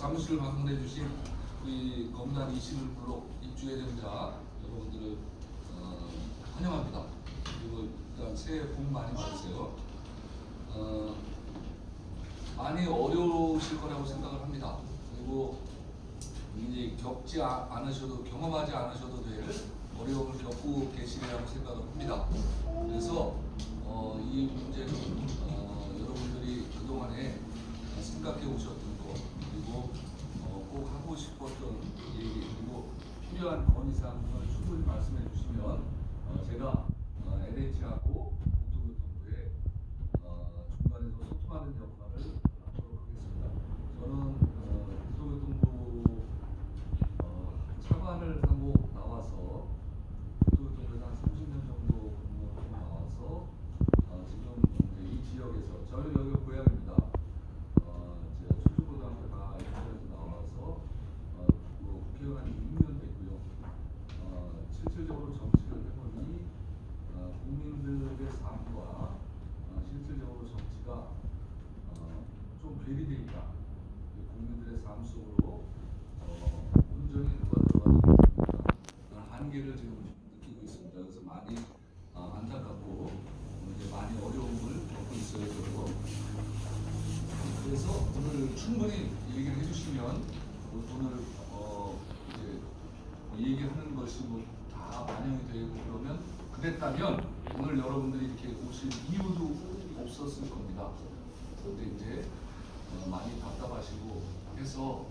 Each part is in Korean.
사무실을 방문해 주신 우리 검단 21블록 입주예정자 여러분들을 환영합니다. 그리고 일단 새해 복 많이 받으세요. 많이 어려우실 거라고 생각을 합니다. 그리고 이제 겪지 않으셔도, 경험하지 않으셔도 될 어려움을 겪고 계시리라고 생각을 합니다. 그래서 이 문제는 여러분들이 그동안에 생각해 오셨던 거, 그리고 꼭 하고 싶었던 얘기, 그리고 필요한 건의사항을 충분히 말씀해 주시면 제가 LH하고 국토교통부에 중간에서 소통하는 역할을 하도록 하겠습니다. 저는 국토교통부 차관을 하고 나와서 국토교통부에서 한 30년 정도 근무하고 나와서 지금 이 지역에서 저는 여기가 고향입니다. 제가 초중고등학교 다 인천에서 나와서 국회의원 한 6년 됐고요. 실질적으로 정치를 해보니 국민들의 삶과 실질적으로 정치가 좀 괴리되어 있다. 국민들의 삶 속으로 온전히 누가 들어가지 못합니다. 한계를 지금 느끼고 있습니다. 그래서 많이 안타깝고 이제 많이 어려움을 겪고 있어요. 그래서 오늘 충분히 얘기를 해주시면 오늘 이제 얘기하는 것이 다 반영이 되고 그러면 그랬다면 오늘 여러분들이 이렇게 오실 이유도 없었을 겁니다. 그런데 이제 많이 답답하시고 해서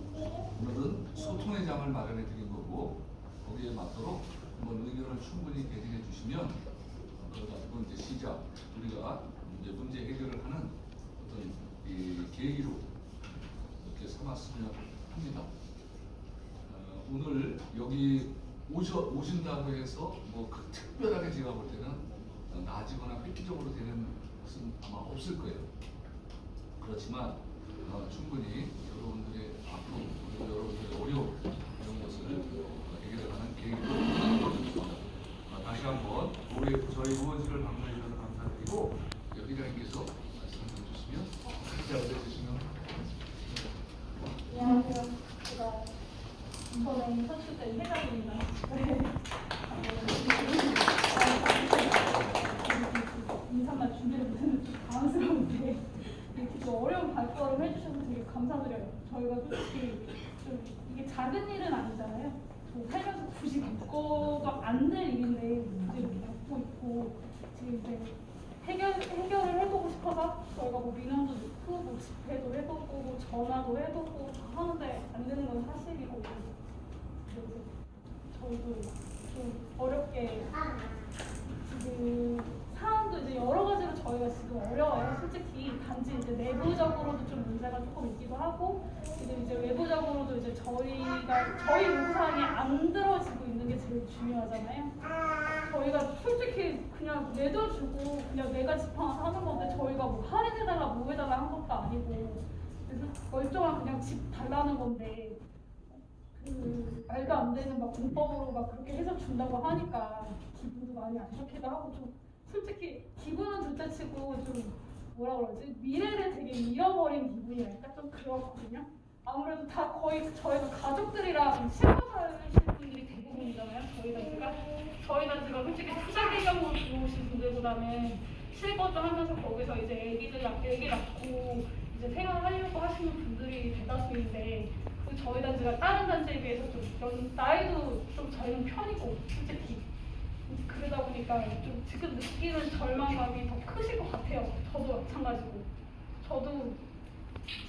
오늘은 소통의 장을 마련해 드린 거고, 거기에 맞도록 한번 의견을 충분히 개진해 주시면 그걸 가지고 이제 시작, 우리가 이제 문제 해결을 하는 어떤 계기로 이렇게 삼았으면 합니다. 오늘 여기 오신다고 해서 특별하게 제가 볼 때는 나아지거나 획기적으로 되는 것은 아마 없을 거예요. 그렇지만 충분히 여러분들의 앞으로 여러분들의 어려움 이런 것을 해결하는 계획으로 다시 한번 저희 의원실을 방문해 주셔서 감사드리고, 여기장님께서 말씀해 주시면 시작을 해주시면. 안녕하세요. 제가 이번에 선출된 회장입니다. 인사만 준비를 못했는데 좀 당황스러운데 이렇게 좀 어려운 발걸음 해주셔서 되게 감사드려요. 저희가 솔직히 좀 이게 작은 일은 아니잖아요. 저 살면서 굳이 겪어도 안 될 일인데 문제를 겪고 있고, 지금 이제 해결을 해보고 싶어서 저희가 민원도 넣고 집회도 해보고 전화도 해보고 다 하는데 안 되는 건 사실이고, 그래서 저희도 좀 어렵게 지금 상황도 이제 여러 가지로 저희가 지금 어려워요. 솔직히 단지 이제 내부적으로도 좀 문제가 조금 있기도 하고, 이제 외부적으로도 이제 저희 요구사항이 안 들어지고 있는 게 제일 중요하잖아요. 저희가 솔직히 그냥 내둬주고 그냥 내가 지팡아서 하는 건데, 저희가 뭐 할인해달라 뭐 해달라 한 것도 아니고, 그래서 멀쩡한 그냥 집 달라는 건데 말도 안 되는 문법으로 그렇게 해서 준다고 하니까 기분도 많이 안 좋기도 하고, 좀 솔직히 기분은 둘째치고 좀 뭐라 그러지, 미래를 되게 잃어버린 기분이랄까, 좀 그렇거든요. 아무래도 다 거의 저희가 가족들이랑 실컷하시는 분들이 대부분이잖아요. 저희 단지가 솔직히 투자 개념으로 들어오신 분들보다는 실거주 하면서 거기서 이제 애기 낳고 이제 생활하려고 하시는 분들이 대다수인데, 저희 단지가 다른 단지에 비해서 좀 나이도 좀 젊은 편이고 솔직히 그러다 보니까 좀 지금 느끼는 절망감이 더 크실 것 같아요. 저도 마찬가지고. 저도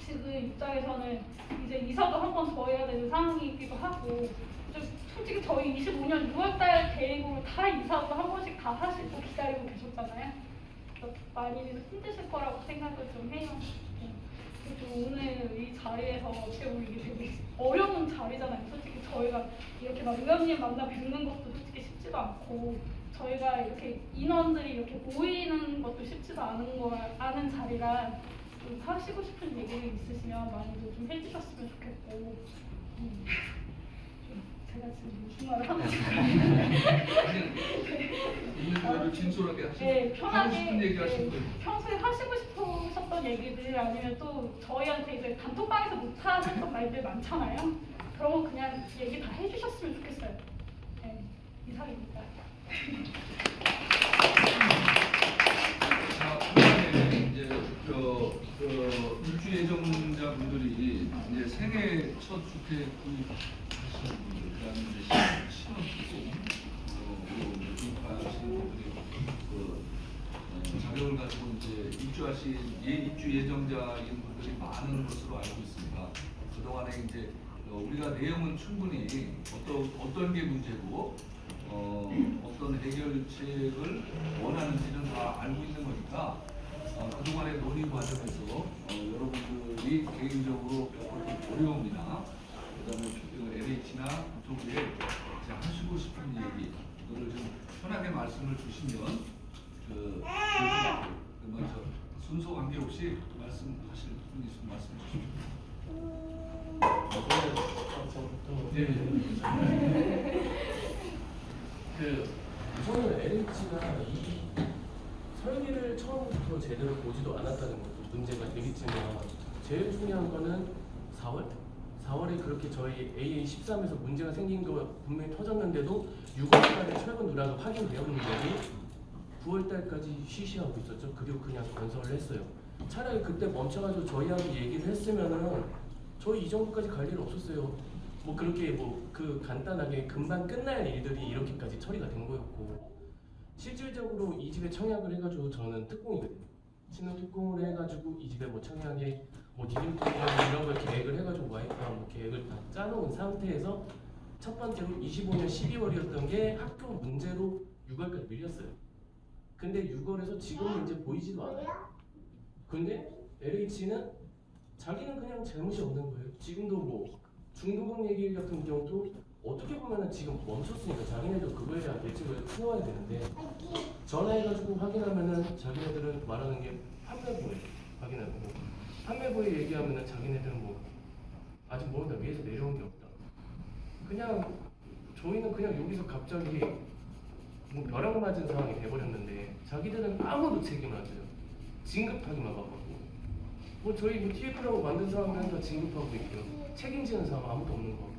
지금 입장에서는 이제 이사도 한 번 더 해야 되는 상황이기도 하고, 좀 솔직히 저희 25년 6월달 계획으로 다 이사도 한 번씩 다 하시고 기다리고 계셨잖아요. 많이 힘드실 거라고 생각을 좀 해요. 오늘 이 자리에서 어떻게 보면 이게 되게 어려운 자리잖아요. 솔직히 저희가 이렇게 의원님 만나 뵙는 것도 솔직히 쉽지도 않고, 저희가 이렇게 인원들이 이렇게 모이는 것도 쉽지도 않은 자리라, 좀 하시고 싶은 얘기가 있으시면 많이 좀 해주셨으면 좋겠고, 제가 지금 무슨 말을 하는지 있는 그대로 진솔하게 하시고 네, 하고 싶은 얘기 하시는 네, 거예요. 평소에 하시고 싶으셨던 얘기들 아니면 또 저희한테 이제 단톡방에서 못하셨던 말들 많잖아요. 그런 거 그냥 얘기 다 해주셨으면 좋겠어요. 네, 이상입니다. 자, 그다음에 이제 입주 예정자분들이 이제 생애 첫 주택 구입하시는 분들, 그다음에 이제 신혼 구입하시는 분들이 자격을 가지고 이제 입주하신 입주 예정자인 분들이 많은 것으로 알고 있습니다. 그동안에 이제 우리가 내용은 충분히 어떤 게 문제고 어떤 해결책을 원하는지는 다 알고 있는 거니까 그동안의 논의 과정에서 여러분들이 개인적으로 겪었던 어려움이나 그다음에 LH나 그쪽에 하시고 싶은 얘기 이거를 좀 편하게 말씀을 주시면 먼저 순서 관계없이 말씀하실 분 있으면 말씀 주십시오. 우선은 LH가 이 설계를 처음부터 제대로 보지도 않았다는 것도 문제가 되겠지만 제일 중요한 거는 4월에 그렇게 저희 AA13에서 문제가 생긴 거 분명히 터졌는데도 6월달에 철근 누락이 확인되었는데도 9월달까지 쉬쉬하고 있었죠. 그리고 그냥 건설을 했어요. 차라리 그때 멈춰가지고 저희하고 얘기를 했으면은 저희 이 정도까지 갈 일 없었어요. 뭐 그렇게 그 간단하게 금방 끝날 일들이 이렇게까지 처리가 된 거였고, 실질적으로 이 집에 청약을 해가지고 저는 특공이거든요. 신혼 특공을 해가지고 이 집에 뭐 청약에 뭐 디딤 투자 이런 걸 계획을 해가지고 와이프랑 뭐 계획을 다 짜놓은 상태에서 첫 번째로 25년 12월이었던 게 학교 문제로 6월까지 밀렸어요. 근데 6월에서 지금은 이제 보이지도 않아요. 근데 LH는 자기는 그냥 잘못이 없는 거예요. 지금도 뭐 중도금 얘기 같은 경우도 어떻게 보면은 지금 멈췄으니까 자기네도 그거에 대한 대책을 세워야 되는데, 전화해가지고 확인하면은 자기네들은 말하는 게 판매부에 확인하는 거고, 판매부에 얘기하면은 자기네들은 뭐 아직 뭐 위에서 내려온 게 없다. 그냥 저희는 그냥 여기서 갑자기 뭐 벼락 맞은 상황이 돼버렸는데 자기들은 아무도 책임을 안 져요. 진급하기만 하고. 뭐 저희 뭐 TF라고 만든 사람들은 다 진급하고 있고요. 책임지는 사람 아무도 없는 거.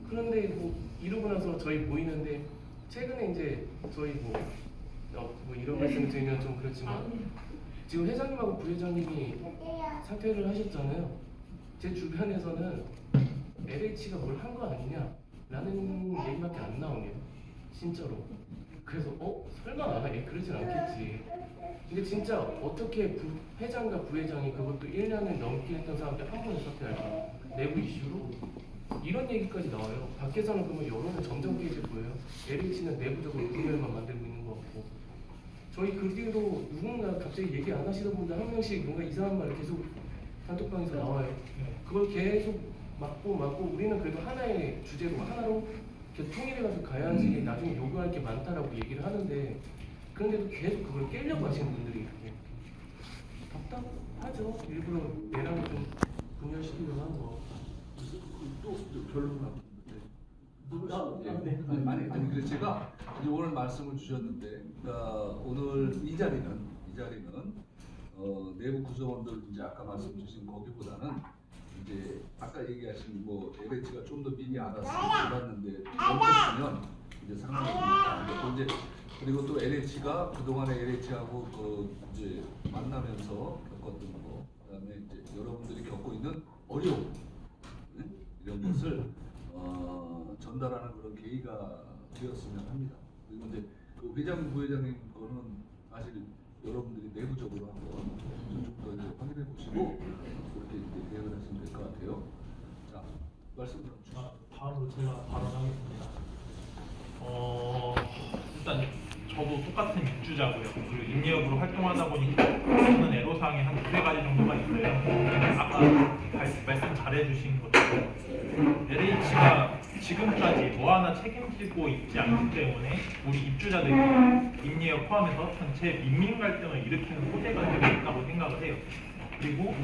그런데 뭐 이러고 나서 저희 모이는데 최근에 이제 저희 뭐 이런 말씀을 드리면 좀 그렇지만 지금 회장님하고 부회장님이 사퇴를 하셨잖아요. 제 주변에서는 LH가 뭘 한 거 아니냐라는 얘기밖에 안 나오네요. 진짜로. 그래서 설마 그러진 않겠지. 근데 진짜 어떻게 회장과 부회장이 그것도 1년을 넘게 했던 사람들 한 번에 사퇴할까? 내부 이슈로? 이런 얘기까지 나와요. 밖에서는 그러면 여론은 점점 깨질 거예요. LH는 내부적으로 분열만 만들고 있는 것 같고, 저희 그 뒤로 누군가 갑자기 얘기 안 하시던 분들 한 명씩 뭔가 이상한 말 계속 단톡방에서 나와요. 그걸 계속 막고 우리는 그래도 하나의 주제로 하나로 계속 통일해가지고 가야지 나중에 요구할 게 많다라고 얘기를 하는데, 그런데도 계속 그걸 깨려고 하시는 분들이 있고 답답하죠. 일부러 내랑을 좀 분열시키려고 하는 거. 또 결론 나왔는데. 아니 그래서 제가 이제 오늘 말씀을 주셨는데, 그러니까 오늘 이 자리는 내부 구성원들 이제 아까 말씀 주신 거기보다는 이제 아까 얘기하신 뭐 LH가 좀 더 미리 알았는데 멈췄으면 이제 상황이 이제 그리고 또 LH가 그동안에 LH하고 이제 만나면서 겪었던 거, 그다음에 이제 여러분들이 겪고 있는 어려움, 이런 것을 전달하는 그런 계기가 되었으면 합니다. 그리고 이제 그 회장 부회장님 거는 사실 여러분들이 내부적으로 한번 좀 더 이제 확인해 보시고 그렇게 이제 대응을 하시면 될 것 같아요. 자, 말씀 좀 주시죠. 바로 제가 발언하겠습니다. 일단 저도 똑같은 입주자고요. 그리고 임예업으로 활동하다 보니까 저는 애로사항이 한 두세 가지 정도가 있어요. 아까 말씀 잘해주신 것처럼 LH가 지금까지 뭐 하나 책임지고 있지 않기 때문에 우리 입주자들이 임예업 포함해서 전체 민민 갈등을 일으키는 소재가 되고 있다고 생각을 해요. 그리고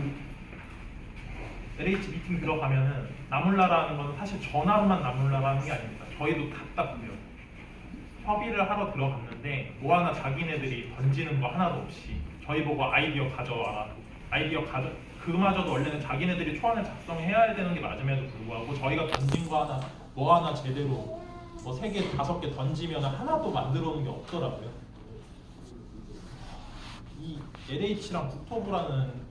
LH 미팅 들어가면은 나몰라라는 거는 사실 전화로만 나몰라라는 게 아닙니다. 저희도 답답해요. 협의를 하러 들어갔는데 뭐 하나 자기네들이 던지는 거 하나도 없이 저희 보고 아이디어 가져와라. 그마저도 원래는 자기네들이 초안을 작성해야 되는 게 맞음에도 불구하고 저희가 던진 거 하나 뭐 하나 제대로 뭐 3개, 5개 던지면 하나도 만들어 오는 게 없더라고요. 이 LH랑 국토부라는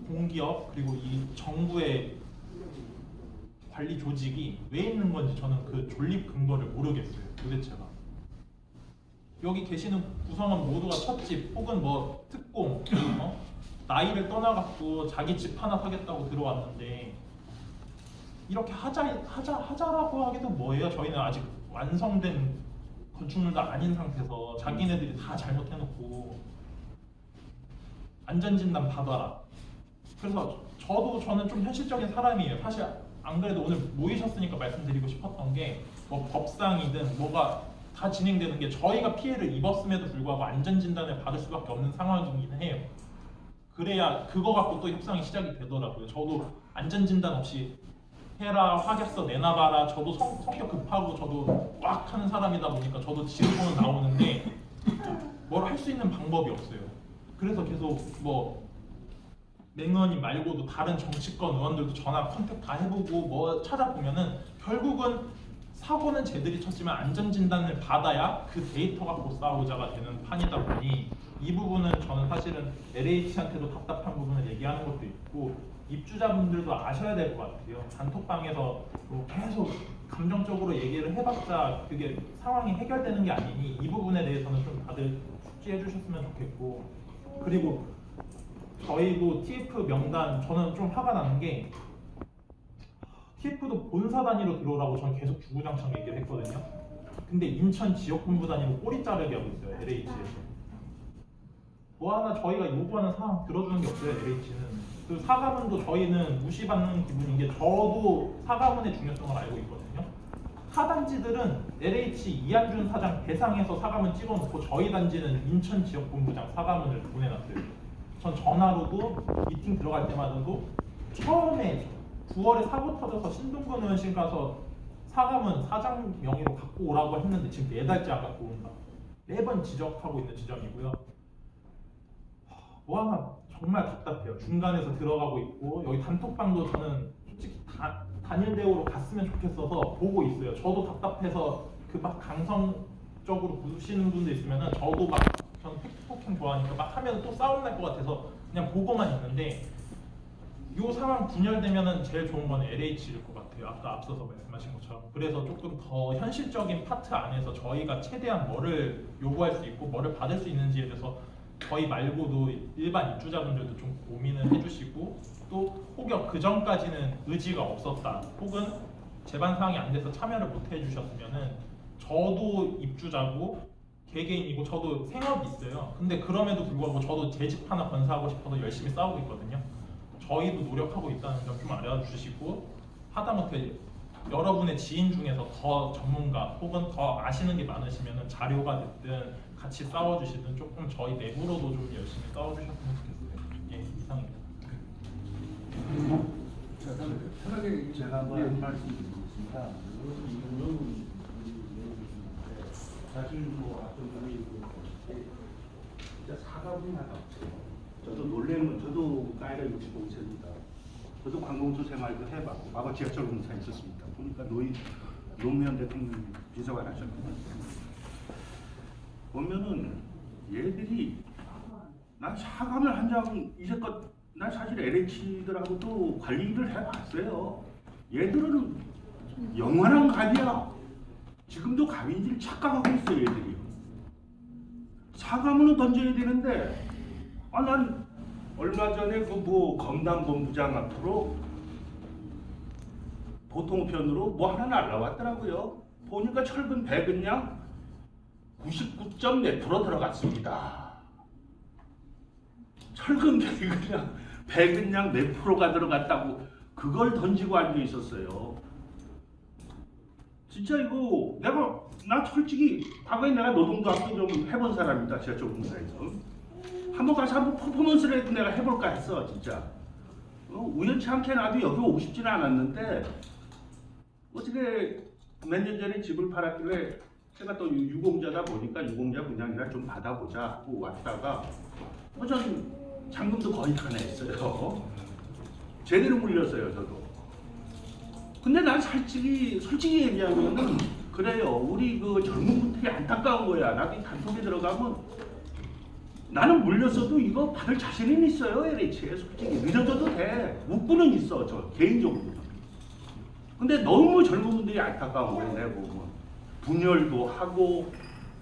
공기업 그리고 이 정부의 관리 조직이 왜 있는 건지 저는 그 존립 근거를 모르겠어요. 도대체가. 여기 계시는 구성원 모두가 첫집 혹은 뭐 특공 나이를 떠나갖고 자기 집 하나 사겠다고 들어왔는데 이렇게 하자라고 하기도 뭐예요. 저희는 아직 완성된 건축물도 아닌 상태에서 자기네들이 다 잘못해놓고 안전진단 받아라. 그래서 저는 좀 현실적인 사람이에요. 사실 안 그래도 오늘 모이셨으니까 말씀드리고 싶었던 게 뭐 법상이든 뭐가 다 진행되는 게 저희가 피해를 입었음에도 불구하고 안전진단을 받을 수밖에 없는 상황이긴 해요. 그래야 그거 갖고 또 협상이 시작이 되더라고요. 저도 안전진단 없이 해라, 확약서 내놔봐라. 저도 성격 급하고 저도 꽉 하는 사람이다 보니까 저도 지르고는 나오는데 뭘 할 수 있는 방법이 없어요. 그래서 계속 뭐 맹의원님 말고도 다른 정치권 의원들도 전화 컨택 다 해보고 뭐 찾아보면은 결국은 사고는 쟤들이 쳤지만 안전진단을 받아야 그 데이터 갖고 싸우자가 되는 판이다 보니 이 부분은 저는 사실은 LH한테도 답답한 부분을 얘기하는 것도 있고 입주자분들도 아셔야 될 것 같아요. 단톡방에서 뭐 계속 감정적으로 얘기를 해봤자 그게 상황이 해결되는 게 아니니 이 부분에 대해서는 좀 다들 숙지해 주셨으면 좋겠고 그리고 저희도 TF 명단 저는 좀 화가 나는 게 TF도 본사 단위로 들어오라고 저는 계속 주구장창 얘기를 했거든요. 근데 인천 지역본부 단위로 꼬리 자르게 하고 있어요. LH에서. 뭐 하나 저희가 요구하는 사항 들어주는 게 없어요. LH는. 그 사과문도 저희는 무시받는 기분인 게 저도 사과문의 중요성을 알고 있거든요. 타 단지들은 LH 이한준 사장 대상에서 사과문 찍어놓고 저희 단지는 인천 지역본부장 사과문을 보내놨어요. 전 전화로도 미팅 들어갈 때마다도 처음에 9월에 사고 터져서 신동근 의원실 가서 사과문 사장 명의로 갖고 오라고 했는데 지금 4달째 안 갖고 온다. 매번 지적하고 있는 지점이고요. 뭐 하나 정말 답답해요. 중간에서 들어가고 있고 여기 단톡방도 저는 솔직히 단일 대우로 갔으면 좋겠어서 보고 있어요. 저도 답답해서 그 막 강성적으로 부시는 분도 있으면은 저도 막 저는 팩트폭행 좋아하니까 막 하면 또 싸움 날 것 같아서 그냥 보고만 있는데 이 상황 분열되면은 제일 좋은 건 LH일 것 같아요. 아까 앞서서 말씀하신 것처럼. 그래서 조금 더 현실적인 파트 안에서 저희가 최대한 뭐를 요구할 수 있고 뭐를 받을 수 있는지에 대해서 저희 말고도 일반 입주자분들도 좀 고민을 해주시고 또 혹여 그 전까지는 의지가 없었다 혹은 제반 사항이 안 돼서 참여를 못 해주셨으면은 저도 입주자고 개개인이고 저도 생업이 있어요. 근데 그럼에도 불구하고 저도 제 집 하나 건사하고 싶어서 열심히 싸우고 있거든요. 저희도 노력하고 있다는 점 좀 알아주시고 하다못해 여러분의 지인 중에서 더 전문가 혹은 더 아시는 게 많으시면 자료가 됐든 같이 싸워주시든 조금 저희 내부로도 좀 열심히 싸워주셨으면 좋겠어요. 예, 이상입니다. 자, 편하게 제가 한번 말씀드리겠습니다. 이거는 사실 뭐 어떤 분이 진짜 사과분이 하나 없어요. 저도 놀래면 저도 나이가 65세입니다. 저도 관공서 생활도 해봤고 과거 지하철 공사에 있었습니다. 보니까 노무현 대통령 비서관 하셨거든요. 보면은 얘들이 난 사과를 한 장 이제껏 난 사실 LH들하고도 관리를 해봤어요. 얘들은 영원한 갑이야. 지금도 갑인 줄 착각하고 있어요, 얘들이. 사과문을 던져야 되는데, 난 얼마 전에 그 뭐 검담본부장 앞으로 보통편으로 뭐 하나 날라왔더라고요. 보니까 철근 배근량 99.4% 들어갔습니다. 철근 배근량 몇 프로가 들어갔다고 그걸 던지고 앉아 있었어요. 진짜 이거 나 솔직히 과거에 내가 노동도 한번 좀 해본 사람이다. 지하철 공사에서 한번 가서 한번 퍼포먼스를 해도 내가 해볼까 했어 진짜. 우연치 않게 나도 여기 오고 싶지는 않았는데 어떻게 몇 년 전에 집을 팔았길래 제가 또 유공자다 보니까 유공자 분양이라 좀 받아보자 하고 왔다가 전 잔금도 거의 다 냈어요. 제대로 물렸어요 저도. 근데 난 솔직히 얘기하면은 그래요. 우리 그 젊은 분들이 안타까운 거야. 나도 이 단톡에 들어가면 나는 물렸어도 이거 받을 자신은 있어요. LH에 솔직히 늦어져도 돼. 묵고는 있어 저 개인적으로. 근데 너무 젊은 분들이 안타까운 거예요. 내가 보면 분열도 하고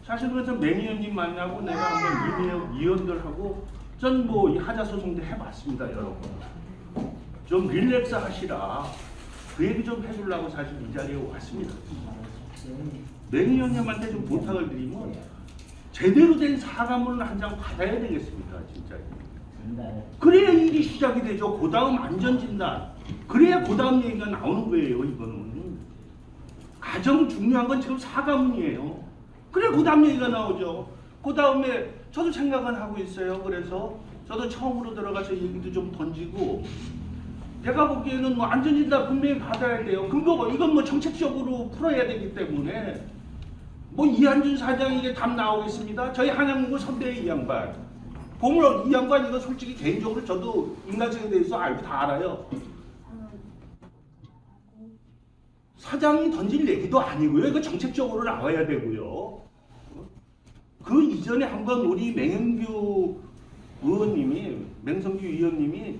사실 그래서 매니저님 만나고 내가 한번 위원들하고 전 뭐 이 하자 소송도 해봤습니다. 여러분 좀 릴렉스 하시라 그 얘기 좀 해주려고 사실 이 자리에 왔습니다. 매니저님한테 좀 부탁을 드리면 제대로 된 사과문을 한 장 받아야 되겠습니다. 진짜. 그래야 일이 시작이 되죠. 그 다음 안전진단. 그래야 그 다음 얘기가 나오는 거예요. 이거는. 가장 중요한 건 지금 사과문이에요. 그래 그 다음 얘기가 나오죠. 그 다음에 저도 생각은 하고 있어요. 그래서 저도 처음으로 들어가서 얘기도 좀 던지고 제가 보기에는 뭐 안전진단 분명히 받아야 돼요. 근거가 이건 뭐 정책적으로 풀어야 되기 때문에 뭐 이한준 사장 이게 답 나오겠습니다. 저희 한양구 선배의 이 양반. 보면 이 양반 이거 솔직히 개인적으로 저도 인간성에 대해서 알고 다 알아요. 사장이 던질 얘기도 아니고요. 이거 정책적으로 나와야 되고요. 그 이전에 한번 우리 맹성규 의원님이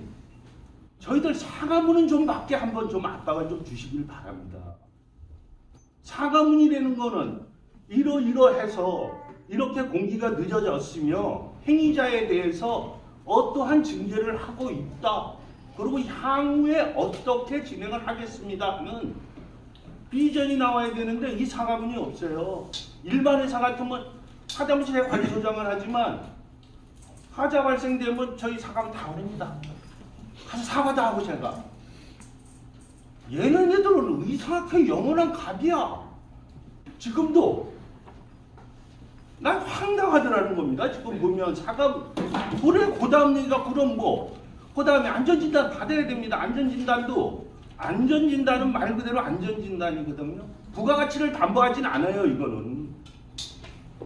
저희들 사과문은 좀 맞게 한번 좀 압박을 좀 주시길 바랍니다. 사과문이라는 거는 이러이러해서 이렇게 공기가 늦어졌으며 행위자에 대해서 어떠한 징계를 하고 있다. 그리고 향후에 어떻게 진행을 하겠습니다 하는 비전이 나와야 되는데 이 사과문이 없어요. 일반 회사 같으면 하자못해 관리소장을 하지만 하자 발생되면 저희 사과문 다 보냅니다. 가서 사과도 하고 제가. 얘네들은 이상하게 영원한 갑이야. 지금도 난 황당하더라는 겁니다. 지금 보면 사과 그래 그 다음 얘기가 그럼 뭐 그 다음에 안전진단 받아야 됩니다. 안전진단은 말 그대로 안전진단이거든요. 부가가치를 담보하진 않아요. 이거는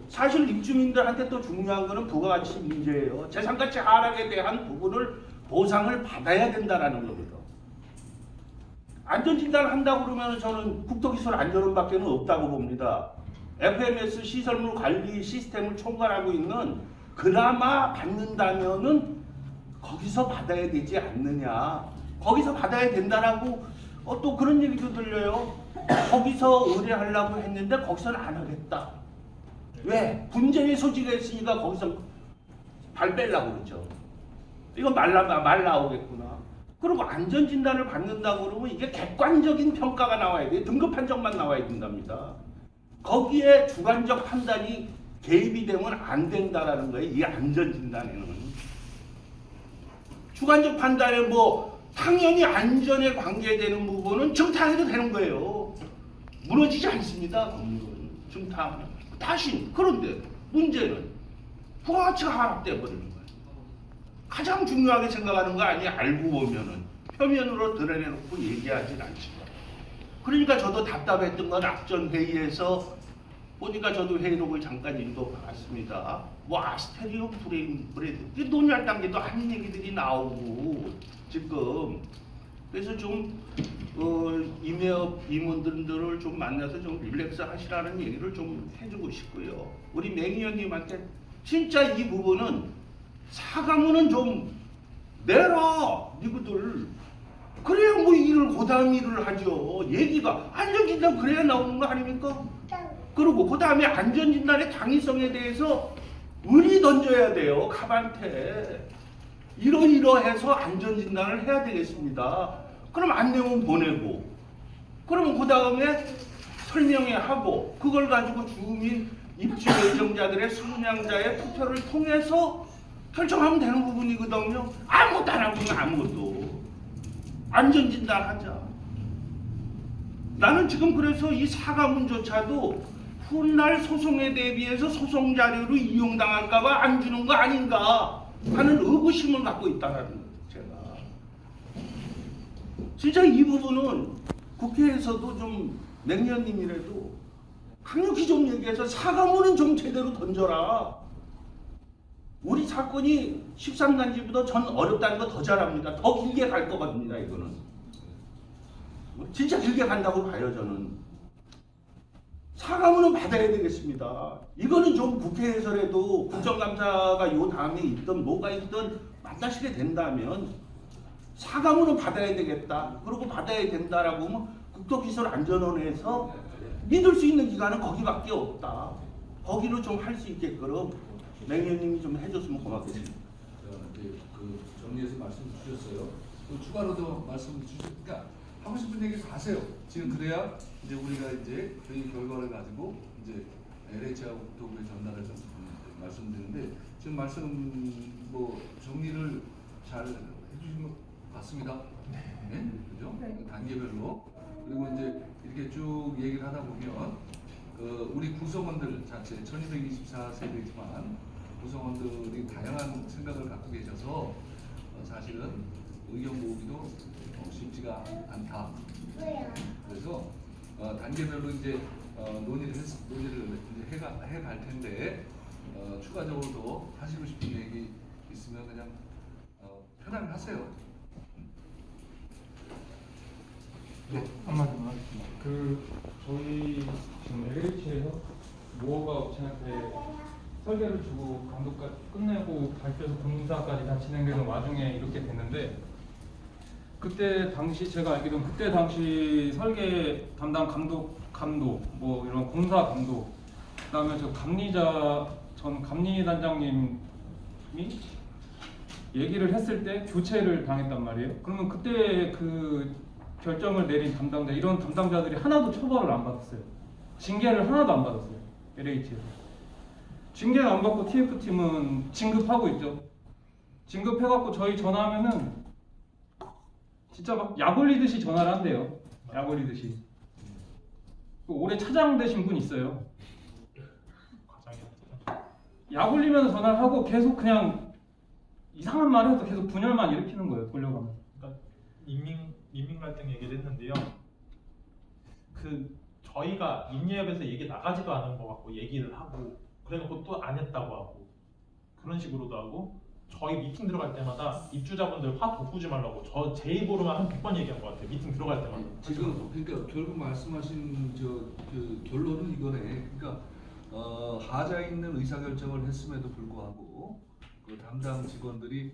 사실 입주민들한테 또 중요한 거는 부가가치 문제예요. 재산가치 하락에 대한 부분을 보상을 받아야 된다라는 겁니다. 안전진단을 한다고 그러면 저는 국토기술 안전원밖에 없다고 봅니다. FMS 시설물 관리 시스템을 총괄하고 있는 그나마 받는다면은 거기서 받아야 되지 않느냐. 거기서 받아야 된다라고 또 그런 얘기도 들려요. 거기서 의뢰하려고 했는데 거기서는 안 하겠다. 왜? 분쟁의 소지가 있으니까 거기서 발 빼려고 그러죠. 이건 말 나오겠구나. 그리고 안전진단을 받는다고 그러면 이게 객관적인 평가가 나와야 돼요. 등급 판정만 나와야 된답니다. 거기에 주관적 판단이 개입이 되면 안 된다라는 거예요. 이 안전진단에는. 주관적 판단에 뭐 당연히 안전에 관계되는 부분은 증탕해도 되는 거예요. 무너지지 않습니다. 법률은. 증탕. 다시 그런데 문제는 부가가치가 하락돼 버리는 거예요. 가장 중요하게 생각하는 거 아니에요. 알고 보면은 표면으로 드러내놓고 얘기하진 않지만. 그러니까 저도 답답했던 건 앞전 회의에서 보니까 저도 회의록을 잠깐 읽어봤습니다. 뭐 아스테리오 브레드 논의할 단계도 아닌 얘기들이 나오고 지금 그래서 좀 임해업 임원들을 좀 만나서 좀 릴렉스 하시라는 얘기를 좀 해주고 싶고요. 우리 맹의원님한테 진짜 이 부분은 사과문은 좀 내라 니구들. 그래야 뭐 일을 고다음 일을 하죠. 얘기가 안전진단 그래야 나오는 거 아닙니까? 그리고 그 다음에 안전진단의 당위성에 대해서 의리 던져야 돼요. 갑한테 이러이러해서 안전진단을 해야 되겠습니다. 그럼 안내문 보내고 그러면 그 다음에 설명회 하고 그걸 가지고 주민 입주 예정자들의 수량자의 투표를 통해서 결정하면 되는 부분이거든요. 아무것도 안 하고 아무것도 안전진단 하자. 나는 지금 그래서 이 사과문조차도 훗날 소송에 대비해서 소송 자료로 이용당할까봐 안 주는 거 아닌가 하는 의구심을 갖고 있다는 거예요. 제가 진짜 이 부분은 국회에서도 좀 맹년님이라도 강력히 좀 얘기해서 사과문은 좀 제대로 던져라. 우리 사건이 13단지보다 전 어렵다는 거 더 잘합니다. 더 길게 갈 것 같습니다. 이거는 진짜 길게 간다고 봐요. 저는 사과문은 받아야 되겠습니다. 이거는 좀 국회에서라도 국정감사가 요 다음에 있든 뭐가 있든 만나시게 된다면 사과문은 받아야 되겠다. 그리고 받아야 된다라고 하면 국토기술안전원에서 믿을 수 있는 기관은 거기밖에 없다. 거기로 좀 할 수 있게끔 맹현님이 좀 해줬으면 고맙겠습니다. 이제 그 정리해서 말씀 주셨어요. 또 추가로도 말씀 주시니까 하고 싶은 얘기 다 하세요. 지금 그래야 이제 우리가 이제 저희 결과를 가지고 이제 LH하고 국토부에 전달해서 말씀드리는데 지금 말씀 뭐 정리를 잘 해주신 것 같습니다. 네, 그죠? 네. 단계별로 그리고 이제 이렇게 쭉 얘기를 하다 보면 우리 구성원들 자체 1224세대지만 구성원들이 다양한 생각을 갖고 계셔서 사실은 의견 모으기도 쉽지가 않다. 그래서 단계별로 이제 논의를 이제 해갈 텐데 추가적으로 더 하시고 싶은 얘기 있으면 그냥 편하게 하세요. 네, 한마디만 하겠습니다. 저희 지금 LH에서 모호가 업체한테 설계를 주고 감독까지 끝내고 발표해서 공사까지 다 진행되는 와중에 이렇게 됐는데 그때 당시 제가 알기로는 그때 당시 설계 담당 감독 뭐 이런 공사 감독 그다음에 저 전 감리단장님이 얘기를 했을 때 교체를 당했단 말이에요. 그러면 그때 그 결정을 내린 담당자 이런 담당자들이 하나도 처벌을 안 받았어요. 징계를 하나도 안 받았어요. LH에서 징계를 안 받고 TF팀은 진급하고 있죠. 진급해갖고 저희 전화하면은 진짜 막 약 올리듯이 전화를 한대요. 약 올리듯이. 올해 차장 되신 분 있어요. 약 올리면서 전화를 하고 계속 그냥 이상한 말 해서 계속 분열만 일으키는 거예요. 돌려가면. 그러니까 인민 갈등 얘기를 했는데요. 저희가 인예협에서 얘기 나가지도 않은 거 갖고 얘기를 하고 그래놓고 또 안 했다고 하고 그런 식으로도 하고 저희 미팅 들어갈 때마다 입주자분들 화 돋구지 말라고 제 입으로만 한 100번 얘기한 것 같아요. 미팅 들어갈 때마다. 지금 그러니까 결국 말씀하신 그 결론은 이거네. 그러니까 하자 있는 의사결정을 했음에도 불구하고 그 담당 직원들이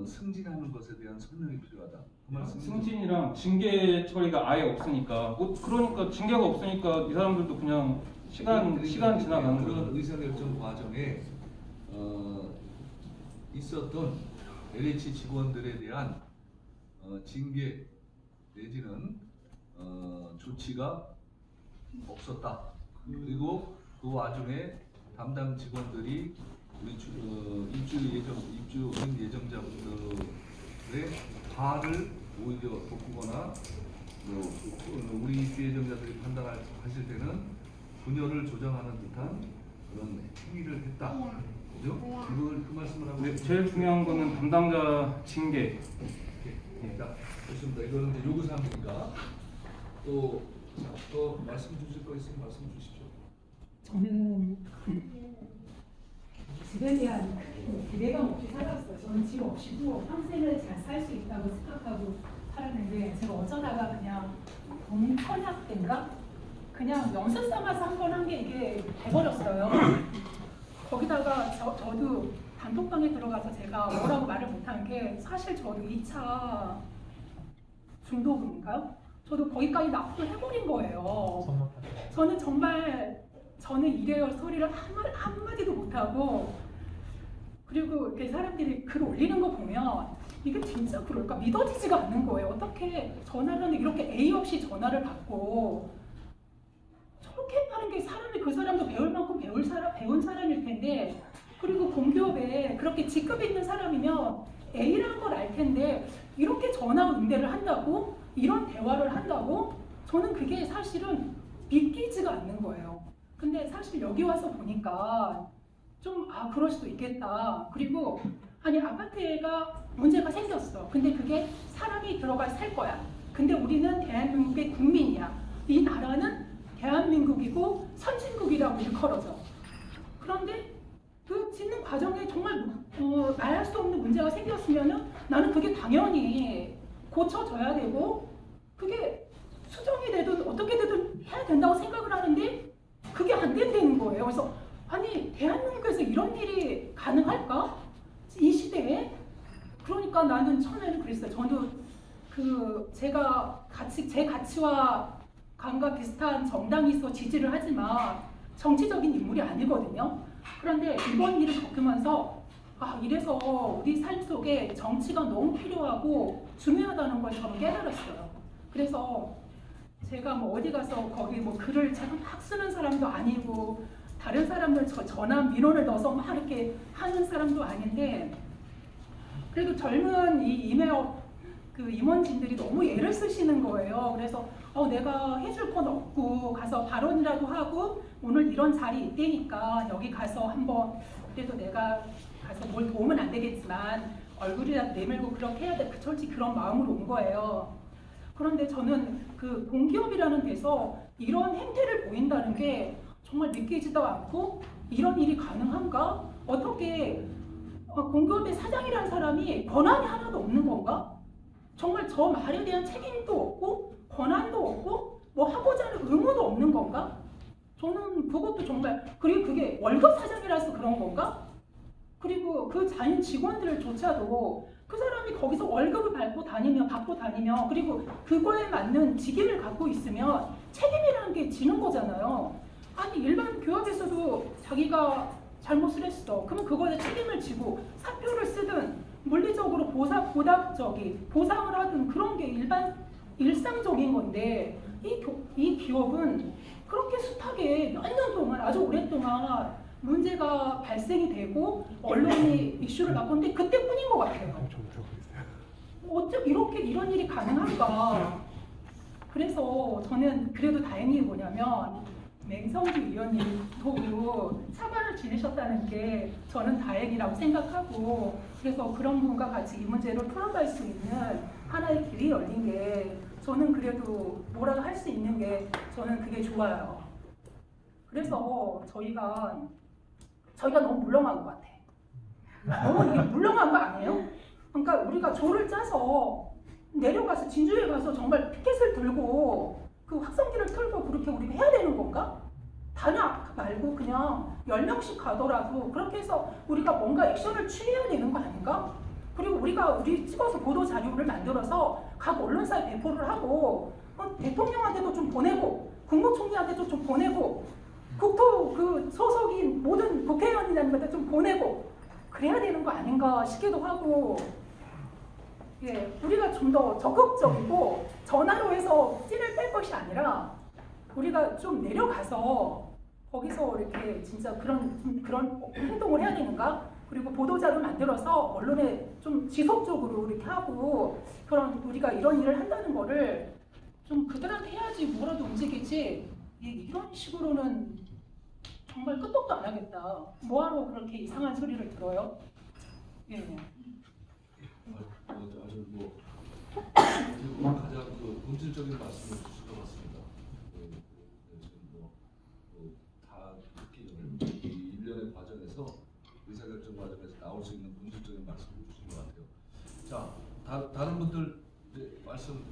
승진하는 것에 대한 설명이 필요하다. 그 말씀이 승진이랑 징계 처리가 아예 없으니까 그러니까 징계가 없으니까 이 사람들도 그냥 시간 지나가는 그런 거죠. 의사결정 과정에 있었던 LH 직원들에 대한 징계 내지는 조치가 없었다. 그리고 그 와중에 담당 직원들이 우리 입주민 예정자분들의 화를 오히려 돋구거나 우리 입주 예정자들이 판단하실 때는 분열을 조장하는 듯한 그런 행위를 했다. 그죠? 그 말씀을 하고 네, 제일 중요한 거는 담당자 징계. 자, 좋습니다. 이거는 이제 요구사항이니까 또 말씀 주실 거 있으면 말씀 주십시오. 저는 집에 대한 기대감 없이 살았어요. 저는 집 없이도 평생을 잘 살 수 있다고 생각하고 살았는데 제가 어쩌다가 그냥 동천학 때인가 그냥 연습 삼아서 한 번 한 게 이게 돼버렸어요. 거기다가 저도 단톡방에 들어가서 제가 뭐라고 말을 못한 게 사실 저도 2차 중독인가요? 저도 거기까지 납득을 해버린 거예요. 저는 이래요 소리를 한마디도 못하고 그리고 이렇게 사람들이 글 올리는 거 보면 이게 진짜 그럴까 믿어지지가 않는 거예요. 어떻게 전화를 하는데 이렇게 A 없이 전화를 받고 저렇게 하는 게 사람이 그 사람도 배울 만큼 배운 사람일 텐데 그리고 공기업에 그렇게 직급이 있는 사람이면 A라는 걸 알 텐데 이렇게 전화 응대를 한다고 이런 대화를 한다고 저는 그게 사실은 믿기지가 않는 거예요. 근데 사실 여기 와서 보니까 좀 그럴 수도 있겠다. 그리고 아니 아파트가 문제가 생겼어. 근데 그게 사람이 들어가 살 거야. 근데 우리는 대한민국의 국민이야. 이 나라는 대한민국이고 선진국이라고 일컬어져. 그런데 그 짓는 과정에 정말 말할 수 없는 문제가 생겼으면은 나는 그게 당연히 고쳐져야 되고 그게 수정이 되든 어떻게 되든 해야 된다고 생각을 하는데 그게 안 된다는 거예요. 그래서 아니 대한민국에서 이런 일이 가능할까? 이 시대에? 그러니까 나는 처음에는 그랬어요. 저도 제가 제 가치와 감과 비슷한 정당이 있어 지지를 하지만 정치적인 인물이 아니거든요. 그런데 이번 일을 겪으면서 이래서 우리 삶 속에 정치가 너무 필요하고 중요하다는 걸 저는 깨달았어요. 그래서 제가 뭐 어디 가서 거기 뭐 글을 제가 막 쓰는 사람도 아니고 다른 사람들 전화 민원을 넣어서 막 이렇게 하는 사람도 아닌데 그래도 젊은 이 임회업 임원진들이 너무 애를 쓰시는 거예요. 그래서 내가 해줄 건 없고 가서 발언이라도 하고 오늘 이런 자리 있다니까 여기 가서 한번 그래도 내가 가서 뭘 도움은 안 되겠지만 얼굴이라도 내밀고 그렇게 해야 돼. 솔직히 그런 마음으로 온 거예요. 그런데 저는 그 공기업이라는 데서 이런 행태를 보인다는 게 정말 믿기지도 않고 이런 일이 가능한가? 어떻게 공기업의 사장이라는 사람이 권한이 하나도 없는 건가? 정말 저 말에 대한 책임도 없고 권한도 없고 뭐 하고자 하는 의무도 없는 건가? 저는 그것도 정말 그리고 그게 월급 사장이라서 그런 건가? 그리고 그 자연 직원들조차도 그 사람이 거기서 월급을 받고 다니며 그리고 그거에 맞는 직임을 갖고 있으면 책임이라는 게 지는 거잖아요. 아니 일반 교합에서도 자기가 잘못을 했어. 그러면 그거에 책임을 지고 사표를 쓰든 물리적으로 보상을 하든 그런 게 일상적인 건데 이 기업은 그렇게 숫하게 몇 년 동안 아주 오랫동안 문제가 발생이 되고 언론이 이슈를 바꿨는데 그때뿐인 것 같아요. 어떻게 이런 일이 가능할까? 그래서 저는 그래도 다행히 뭐냐면 맹성주 위원님도 차관을 지내셨다는 게 저는 다행이라고 생각하고 그래서 그런 분과 같이 이 문제를 풀어갈 수 있는 하나의 길이 열린 게 저는 그래도 뭐라도 할 수 있는 게 저는 그게 좋아요. 그래서 저희가 너무 물렁한 것 같아. 너무 이게 물렁한 거 아니에요? 그러니까 우리가 조를 짜서 내려가서 진주에 가서 정말 피켓을 들고 그 확성기를 틀고 그렇게 우리가 해야 되는 건가? 다냐 말고 그냥 10명씩 가더라도 그렇게 해서 우리가 뭔가 액션을 취해야 되는 거 아닌가? 그리고 우리 찍어서 보도 자료를 만들어서 각 언론사에 배포를 하고 대통령한테도 좀 보내고 국무총리한테도 좀 보내고 국토 소속인 모든 국회의원님한테 좀 보내고 그래야 되는 거 아닌가 싶기도 하고 우리가 좀 더 적극적이고 전화로 해서 찐을 뺄 것이 아니라 우리가 좀 내려가서 거기서 이렇게 진짜 그런 행동을 해야 되는가? 그리고 보도자료 만들어서 언론에 좀 지속적으로 이렇게 하고 그런 우리가 이런 일을 한다는 거를 좀 그들한테 해야지 뭐라도 움직이지 이런 식으로는 정말 끄떡도 안 하겠다. 뭐하러 그렇게 이상한 소리를 들어요? 아주 오늘 가장 본질적인 말씀을 주신 것 같습니다. 지금 다 듣기 전에 이 일련의 과정에서 의사결정 과정에서 나올 수 있는 본질적인 말씀을 주신 것 같아요. 자, 다른 분들 이제 말씀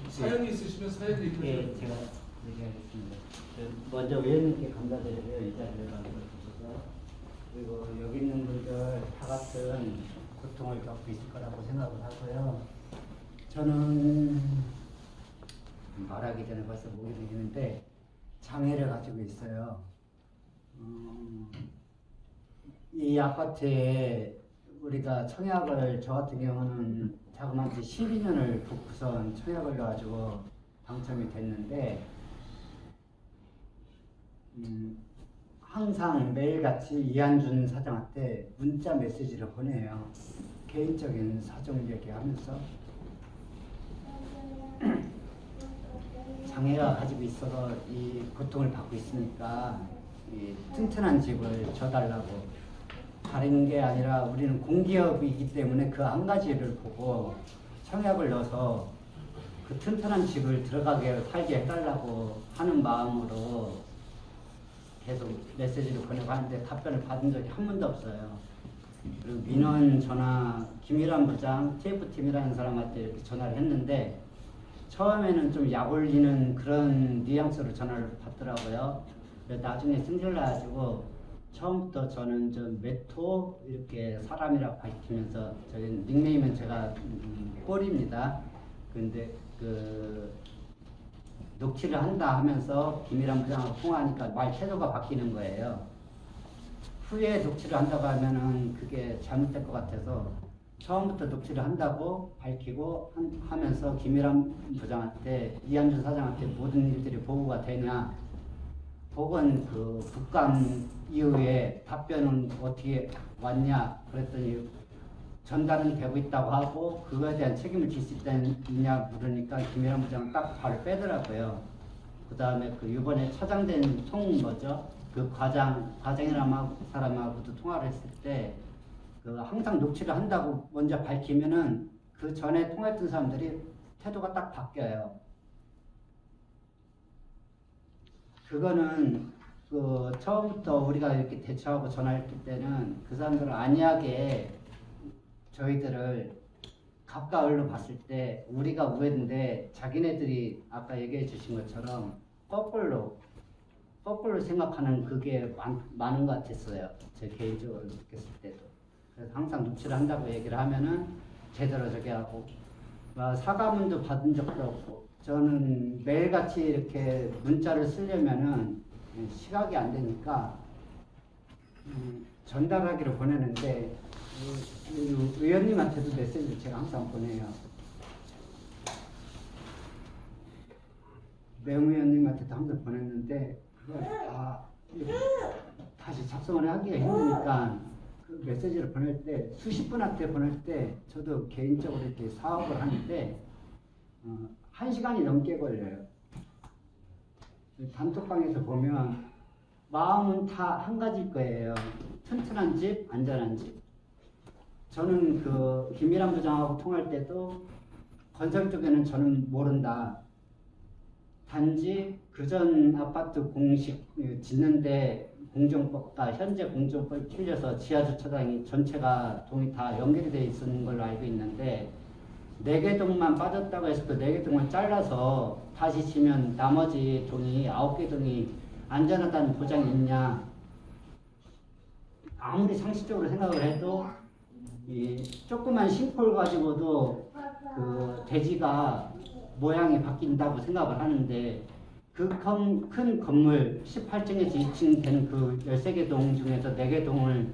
사연이 있으시면 사연 얘기해 주세요. 제가 얘기하겠습니다. 먼저 의원님께 감사드리고요. 이 자리를 만들어주셔서 그리고 여기 있는 분들 다 같은 고통을 겪고 있을 거라고 생각을 하고요. 저는 말하기 전에 벌써 목이 메이는데 장애를 가지고 있어요. 이 아파트에 우리가 청약을 저 같은 경우는 자그마치 12년을 붙고선 청약을 가지고 당첨이 됐는데 항상 매일같이 이한준 사장한테 문자 메시지를 보내요. 개인적인 사정 얘기하면서 장애가 가지고 있어서 이 고통을 받고 있으니까 이 튼튼한 집을 줘달라고. 다른 게 아니라 우리는 공기업이기 때문에 그 한 가지를 보고 청약을 넣어서 그 튼튼한 집을 들어가게 살게 해달라고 하는 마음으로 계속 메시지를 보내고 하는데 답변을 받은 적이 한 번도 없어요. 그리고 민원 전화 김일환 부장 TF팀이라는 사람한테 이렇게 전화를 했는데 처음에는 좀 약 올리는 그런 뉘앙스로 전화를 받더라고요. 그래서 나중에 승질나가지고 처음부터 저는 좀 메토 이렇게 사람이라고 밝히면서 저희 닉네임은 제가 꼴입니다. 근데 그 녹취를 한다 하면서 김일환 부장하고 통화하니까 말 태도가 바뀌는 거예요. 후에 녹취를 한다고 하면은 그게 잘못될 것 같아서 처음부터 녹취를 한다고 밝히고 하면서 김일환 부장한테 이한준 사장한테 모든 일들이 보고가 되냐, 혹은 그 국감 이후에 답변은 어떻게 왔냐 그랬더니 전달은 되고 있다고 하고 그거에 대한 책임을 질 수 있냐 물으니까 김일환 부장은 딱 발을 빼더라고요. 그 다음에 그 이번에 차장된 그 과장이라는 사람하고도 통화를 했을 때 그 항상 녹취를 한다고 먼저 밝히면은 그 전에 통화했던 사람들이 태도가 딱 바뀌어요. 그거는 그 처음부터 우리가 이렇게 대처하고 전화했을 때는 그 사람들은 안이하게 저희들을 갑과을로 봤을 때 우리가 우회인데 자기네들이 아까 얘기해 주신 것처럼 거꾸로 생각하는 그게 많은 것 같았어요. 제 개인적으로 느꼈을 때도. 그래서 항상 녹취를 한다고 얘기를 하면은 제대로 저기 하고 사과문도 받은 적도 없고 저는 매일같이 이렇게 문자를 쓰려면은 시각이 안 되니까 전달하기로 보내는데 의원님한테도 메시지를 제가 항상 보내요. 매무위원님한테도 항상 보냈는데 그걸 다시 작성을 하기가 힘드니까 그 메시지를 보낼 때 수십 분한테 보낼 때 저도 개인적으로 이렇게 사업을 하는데 1시간이 넘게 걸려요. 단톡방에서 보면 마음은 다 한 가지일 거예요. 튼튼한 집, 안전한 집. 저는 그 김일환 부장하고 통할 때도 건설 쪽에는 저는 모른다. 단지 그전 아파트 공식 짓는데 공정법과 현재 공정법이 틀려서 지하주차장이 전체가 동이 다 연결이 되어 있는 걸로 알고 있는데 4개 동만 빠졌다고 해서 그 4개 동을 잘라서 다시 치면 나머지 동이 9개 동이 안전하다는 보장이 있냐. 아무리 상식적으로 생각을 해도 이 조그만 싱크홀 가지고도 그 대지가 모양이 바뀐다고 생각을 하는데 그 큰 건물 18층에서 2층 되는 그 13개 동 중에서 4개 동을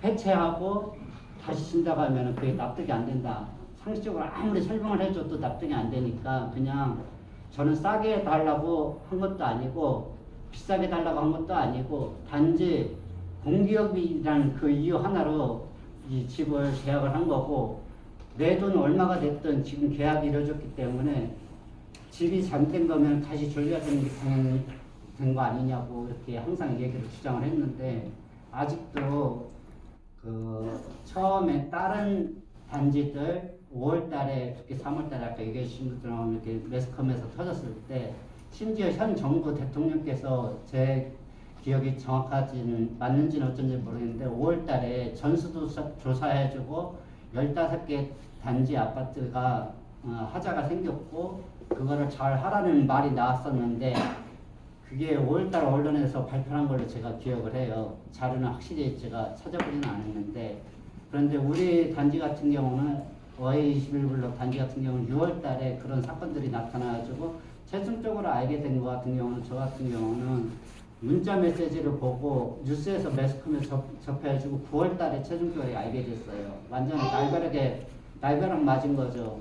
해체하고 다시 친다고 하면 그게 납득이 안 된다. 상식적으로 아무리 설명을 해줘도 납득이 안 되니까 그냥 저는 싸게 해달라고 한 것도 아니고 비싸게 달라고 한 것도 아니고 단지 공기업이라는 그 이유 하나로 이 집을 계약을 한 거고 내 돈 얼마가 됐든 지금 계약이 이루어졌기 때문에 집이 잘못된 거면 다시 돌려야 되는 게 당연히 된 거 아니냐고 이렇게 항상 얘기를 주장을 했는데 아직도 그 처음에 다른 단지들 5월 달에 특히 3월 달에 아까 얘기해 주신 것처럼 이렇게 매스컴에서 터졌을 때 심지어 현 정부 대통령께서 제 기억이 정확하지는 맞는지는 어쩐지 모르겠는데 5월 달에 전수도 조사해주고 15개 단지 아파트가 하자가 생겼고 그거를 잘 하라는 말이 나왔었는데 그게 5월달 언론에서 발표한 걸로 제가 기억을 해요. 자료는 확실히 제가 찾아보지는 않았는데 그런데 우리 단지 같은 경우는 OA21블록 단지 같은 경우는 6월달에 그런 사건들이 나타나가지고 최종적으로 알게 된 것 같은 경우는 저 같은 경우는 문자 메시지를 보고 뉴스에서 매스컴에서 접해가지고 9월달에 최종적으로 알게 됐어요. 완전히 날벼락 맞은 거죠.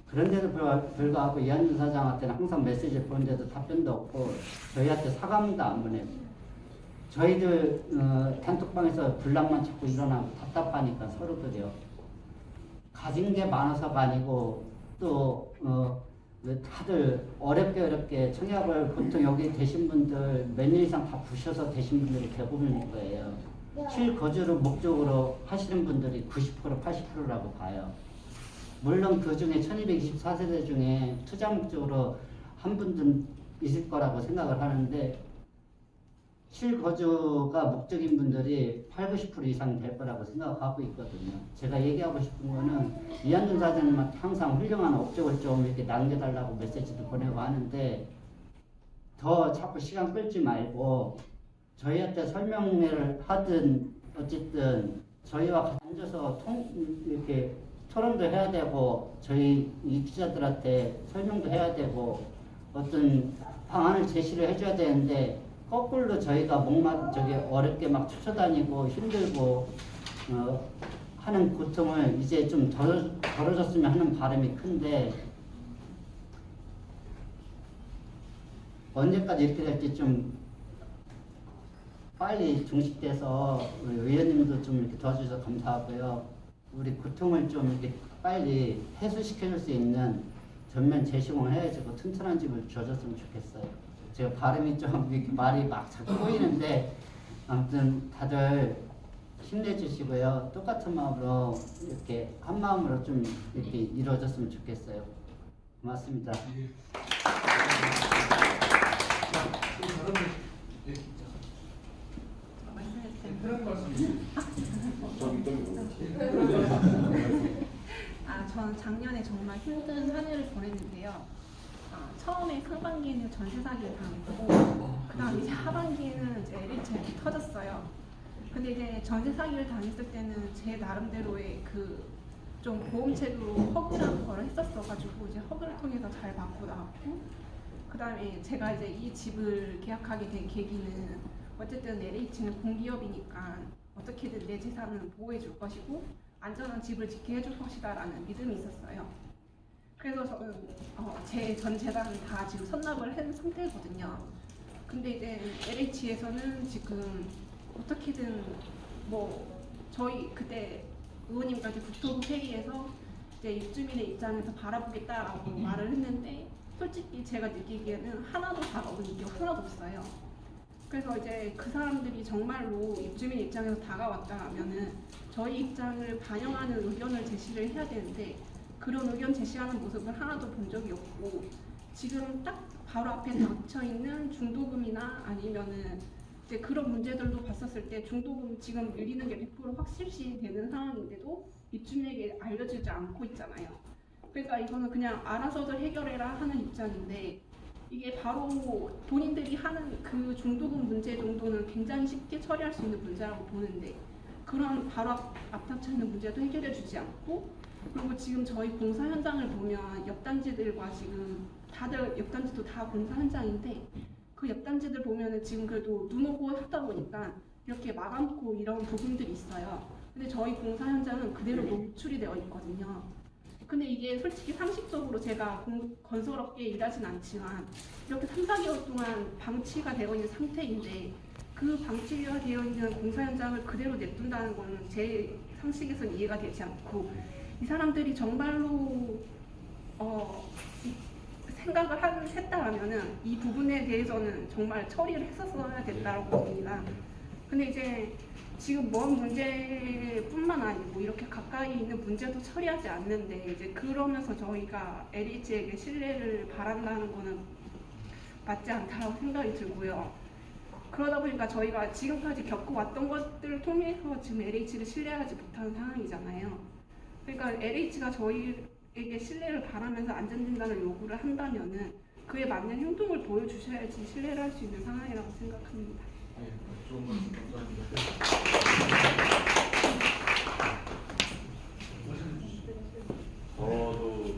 그런데도 불구하고 이한준 사장한테는 항상 메시지를 보는데도 답변도 없고 저희한테 사과문도 안 보내고 저희들 단톡방에서 불락만 자꾸 일어나고 답답하니까 서로들요. 가진 게 많아서가 아니고 또 다들 어렵게 청약을 보통 여기 되신 분들 몇 년 이상 다 부셔서 되신 분들이 대부분일 거예요. 실거주를 목적으로 하시는 분들이 90% 80%라고 봐요. 물론 그 중에 1224세대 중에 투자 목적으로 한 분은 있을 거라고 생각을 하는데 실거주가 목적인 분들이 80-90% 이상 될 거라고 생각하고 있거든요. 제가 얘기하고 싶은 거는 이한준 사장님한테 항상 훌륭한 업적을 좀 이렇게 남겨달라고 메시지도 보내고 하는데 더 자꾸 시간 끌지 말고 저희한테 설명회를 하든 어쨌든 저희와 같이 앉아서 이렇게 토론도 해야 되고 저희 이 투자들한테 설명도 해야 되고 어떤 방안을 제시를 해줘야 되는데 거꾸로 저희가 어렵게 막 쫓아다니고 힘들고 하는 고통을 이제 좀 덜어줬으면 하는 바람이 큰데 언제까지 이렇게 될지 좀 빨리 종식돼서 우리 의원님도 좀 이렇게 도와주셔서 감사하고요. 우리 고통을 좀 이렇게 빨리 해소시켜줄 수 있는 전면 재시공을 해야지고 튼튼한 집을 줘줬으면 좋겠어요. 제가 발음이 좀 이렇게 말이 막 자꾸 꼬이는데 아무튼 다들 힘내주시고요. 똑같은 마음으로 이렇게 한 마음으로 좀 이렇게 이루어졌으면 좋겠어요. 고맙습니다. 예. 저는 작년에 정말 힘든 한 해를 보냈는데요. 처음에 상반기에는 전세 사기를 당했고, 그 다음 이제 하반기에는 이제 LH가 터졌어요. 근데 이제 전세 사기를 당했을 때는 제 나름대로의 그 좀 보험책으로 허그라는 걸 했었어가지고 이제 허그를 통해서 잘 받고 나왔고, 그 다음에 제가 이제 이 집을 계약하게 된 계기는 어쨌든 LH는 공기업이니까 어떻게든 내 재산을 보호해 줄 것이고 안전한 집을 짓게 해줄 것이다 라는 믿음이 있었어요. 그래서 저는 제 전 재산은 다 지금 선납을 한 상태거든요. 근데 이제 LH에서는 지금 어떻게든 저희 그때 의원님까지 국토부 회의에서 이제 입주민의 입장에서 바라보겠다라고 말을 했는데 솔직히 제가 느끼기에는 하나도 다가오는 게 하나도 없어요. 그래서 이제 그 사람들이 정말로 입주민 입장에서 다가왔다면은 저희 입장을 반영하는 의견을 제시를 해야 되는데 그런 의견 제시하는 모습을 하나도 본 적이 없고 지금 딱 바로 앞에 닥쳐 있는 중도금이나 아니면은 이제 그런 문제들도 봤었을 때 중도금 지금 밀리는 게 100% 확실시 되는 상황인데도 입주민에게 알려주지 않고 있잖아요. 그러니까 이거는 그냥 알아서들 해결해라 하는 입장인데 이게 바로 본인들이 하는 그 중도금 문제 정도는 굉장히 쉽게 처리할 수 있는 문제라고 보는데 그런 바로 앞닥쳐 있는 문제도 해결해 주지 않고 그리고 지금 저희 공사 현장을 보면 옆단지들과 지금 다들 옆단지도 다 공사 현장인데 그 옆단지들 보면은 지금 그래도 눈 오고 하다 보니까 이렇게 막아놓고 이런 부분들이 있어요. 근데 저희 공사 현장은 그대로 노출이 되어 있거든요. 근데 이게 솔직히 상식적으로 제가 건설업계에 일하진 않지만 이렇게 3-4개월 동안 방치가 되어 있는 상태인데 그 방치가 되어 있는 공사 현장을 그대로 냅둔다는 거는 제 상식에서는 이해가 되지 않고 이 사람들이 정말로 생각을 했다라면은 이 부분에 대해서는 정말 처리를 했었어야 됐다고 봅니다. 근데 이제 지금 먼 문제뿐만 아니고 이렇게 가까이 있는 문제도 처리하지 않는데 이제 그러면서 저희가 LH에게 신뢰를 바란다는 거는 맞지 않다고 생각이 들고요. 그러다 보니까 저희가 지금까지 겪어왔던 것들을 통해서 지금 LH를 신뢰하지 못하는 상황이잖아요. 그러니까 LH가 저희에게 신뢰를 바라면서 안전진단을 요구를 한다면은 그에 맞는 행동을 보여주셔야지 신뢰를 할 수 있는 상황이라고 생각합니다. 네, 좋은 말씀 감사합니다. 저도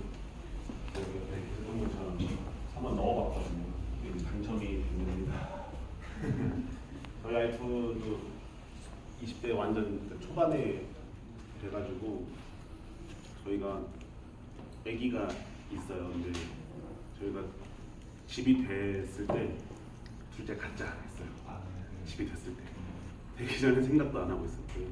교수님처럼 한번 넣어봤거든요. 당첨이 됩니다. 저희 와이프도 20대 완전 초반에 돼가지고 저희가 아기가 있어요. 근데 저희가 집이 됐을 때 둘째 갖자 했어요. 집이 됐을 때 되기 전에 생각도 안 하고 있었고요.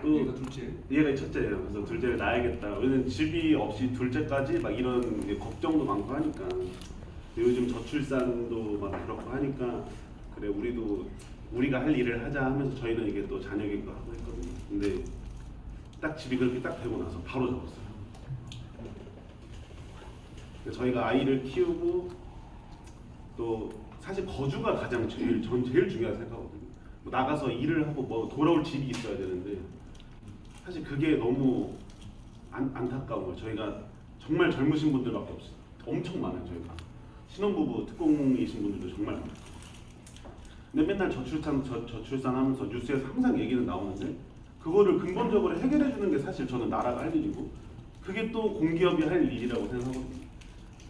또 얘가 둘째? 얘가 첫째예요. 그래서 둘째를 낳아야겠다. 왜냐면 집이 없이 둘째까지 막 이런 걱정도 많고 하니까 요즘 저출산도 막 그렇고 하니까 그래 우리가 할 일을 하자 하면서 저희는 이게 또 자녀기도 하고 했거든요. 근데 딱 집이 그렇게 딱 되고 나서 바로 잡았어요. 저희가 아이를 키우고 또 사실 거주가 가장 제일 중요하다고 생각하거든요. 뭐 나가서 일을 하고 뭐 돌아올 집이 있어야 되는데 사실 그게 너무 안타까운 거예요. 저희가 정말 젊으신 분들밖에 없어요. 엄청 많아요. 저희가 신혼부부 특공이신 분들도 정말 많아요. 근데 맨날 저출산하면서 뉴스에서 항상 얘기는 나오는데 그거를 근본적으로 해결해 주는 게 사실 저는 나라가 할 일이고 그게 또 공기업이 할 일이라고 생각하거든요.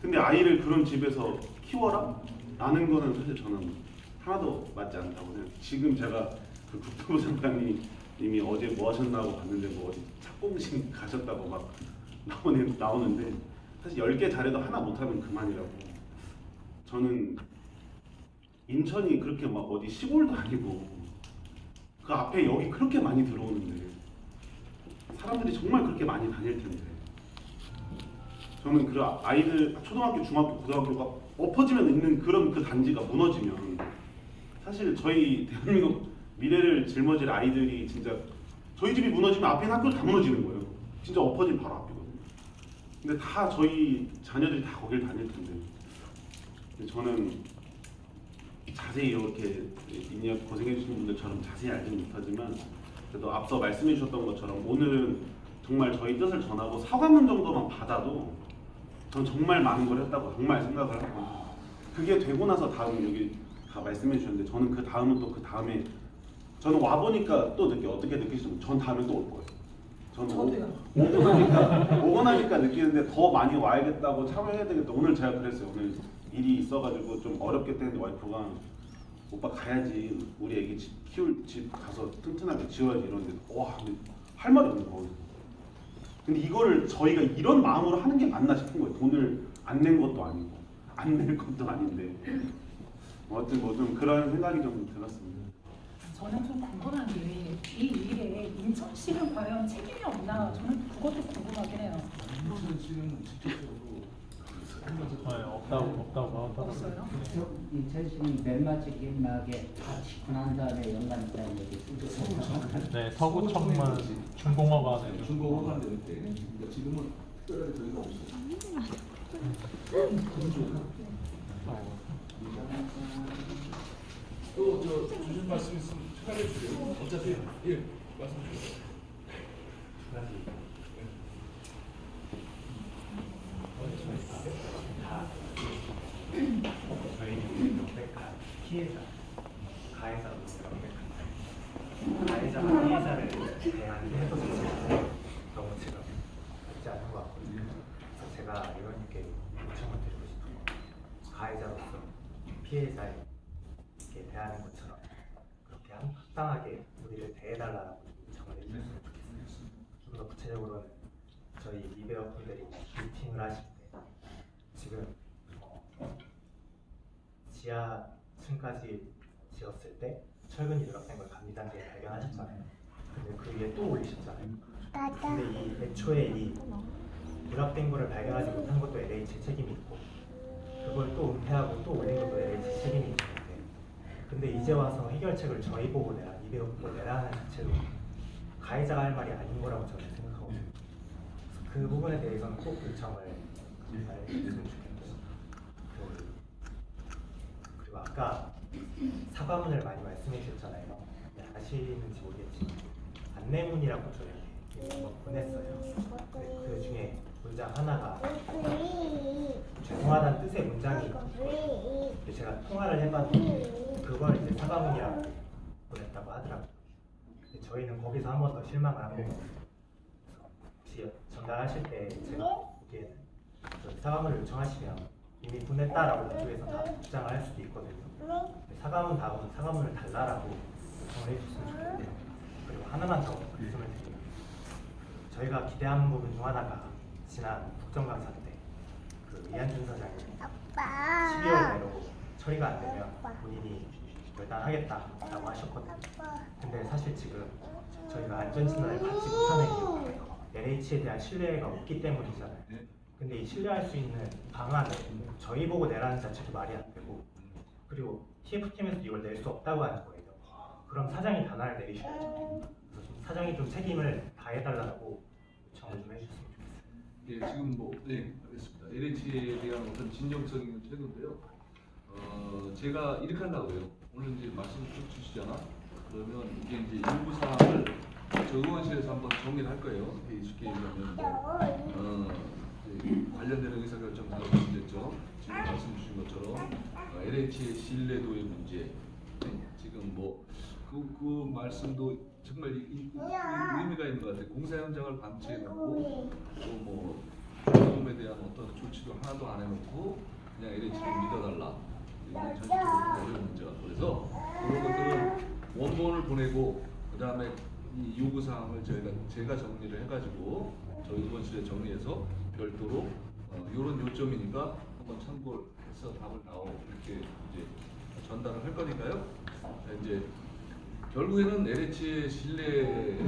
근데 아이를 그런 집에서 키워라? 라는 거는 사실 저는 하나도 맞지 않다고 생각해요. 지금 제가 그 국토부 장관님이 어제 뭐 하셨나고 봤는데 뭐 어디 착공식 가셨다고 막 나오는데 사실 10개 잘해도 하나 못하면 그만이라고. 저는 인천이 그렇게 막 어디 시골도 아니고 그 앞에 여기 그렇게 많이 들어오는데 사람들이 정말 그렇게 많이 다닐 텐데 저는 그 아이들 초등학교, 중학교, 고등학교가 엎어지면 있는 그런 그 단지가 무너지면 사실 저희 대한민국 미래를 짊어질 아이들이 진짜 저희 집이 무너지면 앞에 있는 학교를 다 무너지는 거예요. 진짜 엎어진 바로 앞이거든요. 근데 다 저희 자녀들이 다 거길 다닐 텐데 저는 자세히 이렇게 인력 고생해 주신 분들처럼 자세히 알지는 못하지만 그래도 앞서 말씀해 주셨던 것처럼 오늘은 정말 저희 뜻을 전하고 사과문 정도만 받아도 전 정말 많은 걸 했다고 정말 생각을 하고 그게 되고 나서 다음 여기 다 말씀해 주셨는데 저는 그 다음은 또 그 다음에 저는 와 보니까 또 어떻게 느끼시면 전 다음에 또 올 거예요. 저는 오고 나니까 느끼는데 더 많이 와야겠다고 참여해야 되겠다. 오늘 제가 그랬어요. 오늘 일이 있어가지고 좀 어렵겠다 했는데 와이프가 오빠 가야지 우리 애기 키울 집 가서 튼튼하게 지어야지 이러는데 와 근데 할 말이 없는 거예요. 근데 이거를 저희가 이런 마음으로 하는 게 맞나 싶은 거예요. 돈을 안 낸 것도 아니고 안 낼 것도 아닌데 어쨌든 뭐 좀 그런 생각이 좀 들었습니다. 저는 좀 궁금한 게 이 일에 인천시는 과연 책임이 없나 저는 그것도 궁금하긴 해요. 인천시는 직접적으로 없다고 없어요? 인천시는 맨 책임나게 다 짓고 난 다음에 연관 있다는 얘기 쓰죠. 네, 서구청만 준공허가 되죠. 준공허가 될 때 그러니까 지금은 특별하게 저희가 없어요. 또저 주신 말씀 있으면 추가해 주세요. 어차피 예 말씀 주세요. 저희는 명백한 피해자, 가해자로 명백한 가해자가 피해자를 대하는 태도 자체가 너무 지금 맞지 않는 것 같거든요. 그래서 제가 의원님께 요청을 드리고 싶은 건 가해자로서 피해자에게 대하는 것처럼 그렇게 합당하게 우리를 대해달라고 요청을 해주셨으면 좋겠습니다. 좀 더 구체적으로는 저희 이배우분들이 미팅을 하실 때 지금 지하층까지 지었을 때 철근이 누락된 걸 감리단지에 발견하셨잖아요. 근데 그 위에 또 올리셨잖아요. 근데 이 애초에 이 누락된 거를 발견하지 못한 것도 LH 책임이 있고 그걸 또 은폐하고 또 올린 것도 LH 책임이 있는데 근데 이제 와서 해결책을 저희 보고 내라, 이배 보고 내라는 자체로 가해자가 할 말이 아닌 거라고 저는 생각하거든요. 그래서 그 부분에 대해서는 꼭 요청을 잘 해주셨으면 좋겠고요. 그리고 아까 사과문을 많이 말씀해 주셨잖아요. 아시는지 모르겠지만 안내문이라고 저희 한번 보냈어요. 그 중에 문장 하나가 죄송하다는 뜻의 문장이 있거든요. 제가 통화를 해봤는데 그걸 이제 사과문이라고 보냈다고 하더라고요. 근데 저희는 거기서 한 번 더 실망을 한 거거든요. 혹시 전달하실 때 제가 보기에는 사과문을 요청하시면 이미 보냈다라고 이쪽에서 다 주장을 할 수도 있거든요. 사과문 다음은 사과문을 달라라고 요청을 해주셨으면 좋겠네요. 그리고 하나만 더 말씀을 드리면 저희가 기대하는 부분 중 하나가 지난 국정감사 때 그 이한준 사장이 12월 내로 처리가 안 되면 본인이 결단하겠다라고 하셨거든요. 근데 사실 지금 저희가 안전진단을 받지 못하는 이유가 LH에 대한 신뢰가 없기 때문이잖아요. 근데 이 신뢰할 수 있는 방안을 저희 보고 내라는 자체도 말이 안 되고 그리고 TF팀에서 이걸 낼 수 없다고 하는 거예요. 그럼 사장이 단안을 내리셔야죠. 그래서 좀 사장이 좀 책임을 다해달라고 요청을 좀 해주셨으면 좋겠어요. 예 지금 뭐 네 알겠습니다. LH에 대한 어떤 진정성이 최고인데요. 제가 이렇게 한다고 해요. 오늘 이제 말씀 쭉 주시잖아. 그러면 이게 이제 일부 사항을 저 의원실에서 한번 정리를 할 거예요. 쉽게 얘기하면 관련된 의사결정사항 문제점, 지금 말씀 주신 것처럼 LH의 신뢰도의 문제, 지금 뭐 그 말씀도 정말 의미가 있는 것 같아요. 공사 현장을 방치해놓고 또 뭐 조금에 대한 어떤 조치도 하나도 안 해놓고 그냥 LH를 믿어달라. 이건 전체적으로 어려운 문제가. 그래서 그런 것들은 원본을 보내고 그 다음에 이 요구 사항을 제가 정리를 해가지고 저희 의원실에 정리해서 별도로 이런 요점이니까 한번 참고해서 답을 이렇게 이제 전달을 할 거니까요. 이제 결국에는 LH의 신뢰,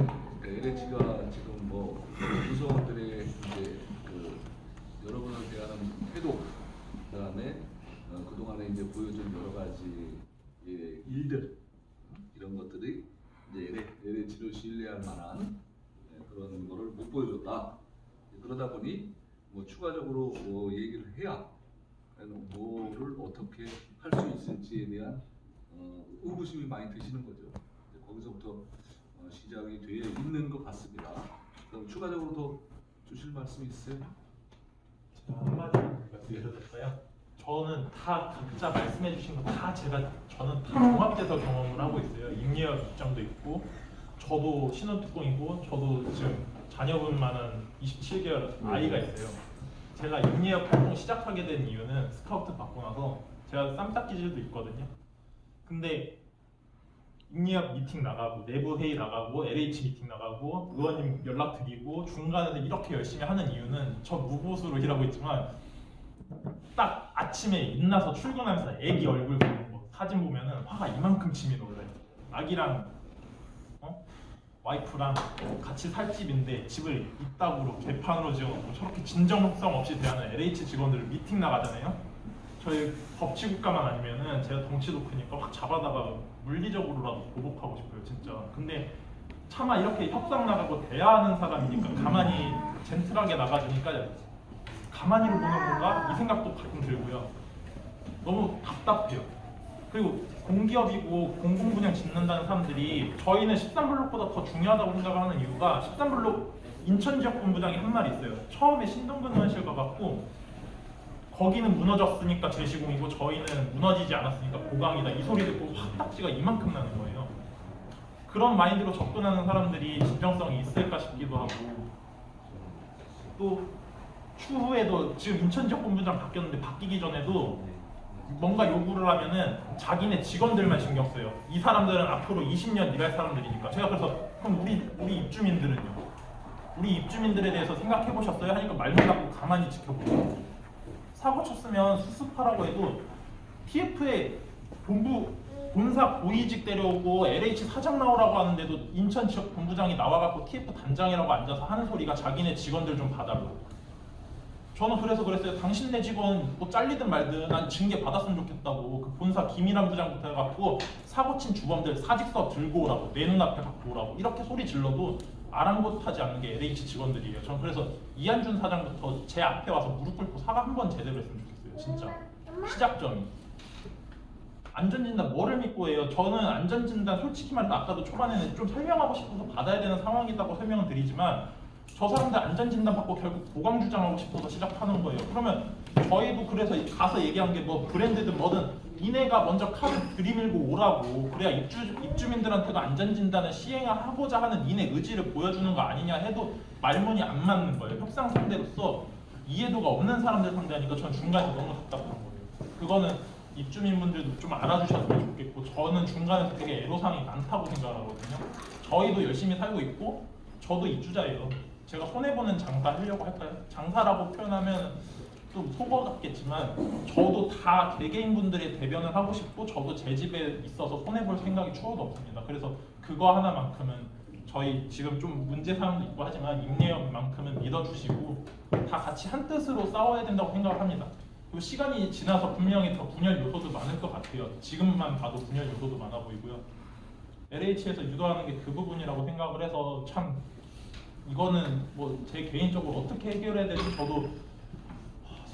LH가 지금 뭐 구성원들의 이제 그 여러분을 대하는 태도, 그다음에 그동안에 이제 보여준 여러 가지 일들 이런 것들이 이제 LH를 신뢰할 만한 그런 거를 못 보여줬다. 그러다 보니 뭐 추가적으로 뭐 얘기를 해야 뭐를 어떻게 할 수 있을지에 대한 의구심이 많이 드시는 거죠. 거기서부터 시작이 되어 있는 것 같습니다. 그럼 추가적으로 더 주실 말씀 있으세요? 제가 한마디 말씀드려도 될까요? 저는 다 각자 말씀해주신 거 다 저는 다 종합돼서 경험을 하고 있어요. 임예업 입장도 있고, 저도 신혼특공이고, 저도 지금 자녀분 많은 27개월 아이가 있어요. 제가 임예업 활동 시작하게 된 이유는 스카우트 받고 나서 제가 쌈딱 기질도 있거든요. 근데 임예업 미팅 나가고, 내부 회의 나가고, LH 미팅 나가고, 의원님 연락 드리고, 중간에서 이렇게 열심히 하는 이유는 저 무보수로 일하고 있지만 딱 아침에 일어나서 출근하면서 애기 얼굴 보는 거 사진 보면은 화가 이만큼 침이 올라요. 아기랑 와이프랑 같이 살 집인데 집을 이따구로 개판으로 지어놓고 저렇게 진정성 없이 대하는 LH 직원들 미팅 나가잖아요. 저희 법치국가만 아니면은 제가 덩치도 크니까 확 잡아다가 물리적으로라도 보복하고 싶어요, 진짜. 근데 차마 이렇게 협상 나가고 대화하는 사람이니까 가만히 젠틀하게 나가주니까 가만히로 보는 건가? 이 생각도 가끔 들고요. 너무 답답해요. 그리고 공기업이고 공공분양 짓는다는 사람들이 저희는 13블록보다 더 중요하다고 생각하는 이유가 13블록 인천지역본부장이 한 말이 있어요. 처음에 신동근 의원실 가갖고 거기는 무너졌으니까 재시공이고 저희는 무너지지 않았으니까 보강이다. 이 소리 듣고 확 딱지가 이만큼 나는 거예요. 그런 마인드로 접근하는 사람들이 진정성이 있을까 싶기도 하고, 또 추후에도 지금 인천지역본부장 바뀌었는데 바뀌기 전에도 뭔가 요구를 하면은 자기네 직원들만 신경 써요. 이 사람들은 앞으로 20년 일할 사람들이니까. 제가 그래서 그럼 우리 입주민들은요? 우리 입주민들에 대해서 생각해 보셨어요? 하니까 말만 갖고 가만히 지켜보고, 사고 쳤으면 수습하라고 해도 TF에 본사 고위직 데려오고 LH 사장 나오라고 하는데도 인천 지역 본부장이 나와갖고 TF 단장이라고 앉아서 하는 소리가 자기네 직원들 좀 봐달라고. 저는 그래서 그랬어요. 당신네 직원 뭐 잘리든 말든 난 징계 받았으면 좋겠다고. 그 본사 김일환 부장부터 해갖고 사고친 주범들 사직서 들고 오라고, 내 눈앞에 갖고 오라고 이렇게 소리 질러도 아랑곳하지 않는 게 LH 직원들이에요. 저는 그래서 이한준 사장부터 제 앞에 와서 무릎 꿇고 사과 한 번 제대로 했으면 좋겠어요. 진짜 시작점이. 안전진단 뭐를 믿고 해요? 저는 안전진단 솔직히 말해서 아까도 초반에는 좀 설명하고 싶어서 받아야 되는 상황이라고 설명을 드리지만, 저 사람들 안전진단 받고 결국 보강 주장하고 싶어서 시작하는 거예요. 그러면 저희도 그래서 가서 얘기한 게 뭐 브랜드든 뭐든 니네가 먼저 카드 들이밀고 오라고, 그래야 입주민들한테도 안전진단을 시행하고자 하는 니네 의지를 보여주는 거 아니냐 해도 말문이 안 맞는 거예요. 협상 상대로서 이해도가 없는 사람들 상대하니까 전 중간에서 너무 답답한 거예요. 그거는 입주민분들도 좀 알아주셨으면 좋겠고, 저는 중간에서 되게 애로사항이 많다고 생각하거든요. 저희도 열심히 살고 있고 저도 입주자예요. 제가 손해보는 장사 하려고 할까요? 장사라고 표현하면 좀 속어 같겠지만 저도 다 개개인분들의 대변을 하고 싶고, 저도 제 집에 있어서 손해볼 생각이 추호도 없습니다. 그래서 그거 하나만큼은 저희 지금 좀 문제사항도 있고 하지만 임례업만큼은 믿어주시고 다 같이 한 뜻으로 싸워야 된다고 생각합니다. 그리고 시간이 지나서 분명히 더 분열 요소도 많을 것 같아요. 지금만 봐도 분열 요소도 많아 보이고요. LH에서 유도하는 게 그 부분이라고 생각을 해서 참 이거는 뭐 제 개인적으로 어떻게 해결해야 될지 저도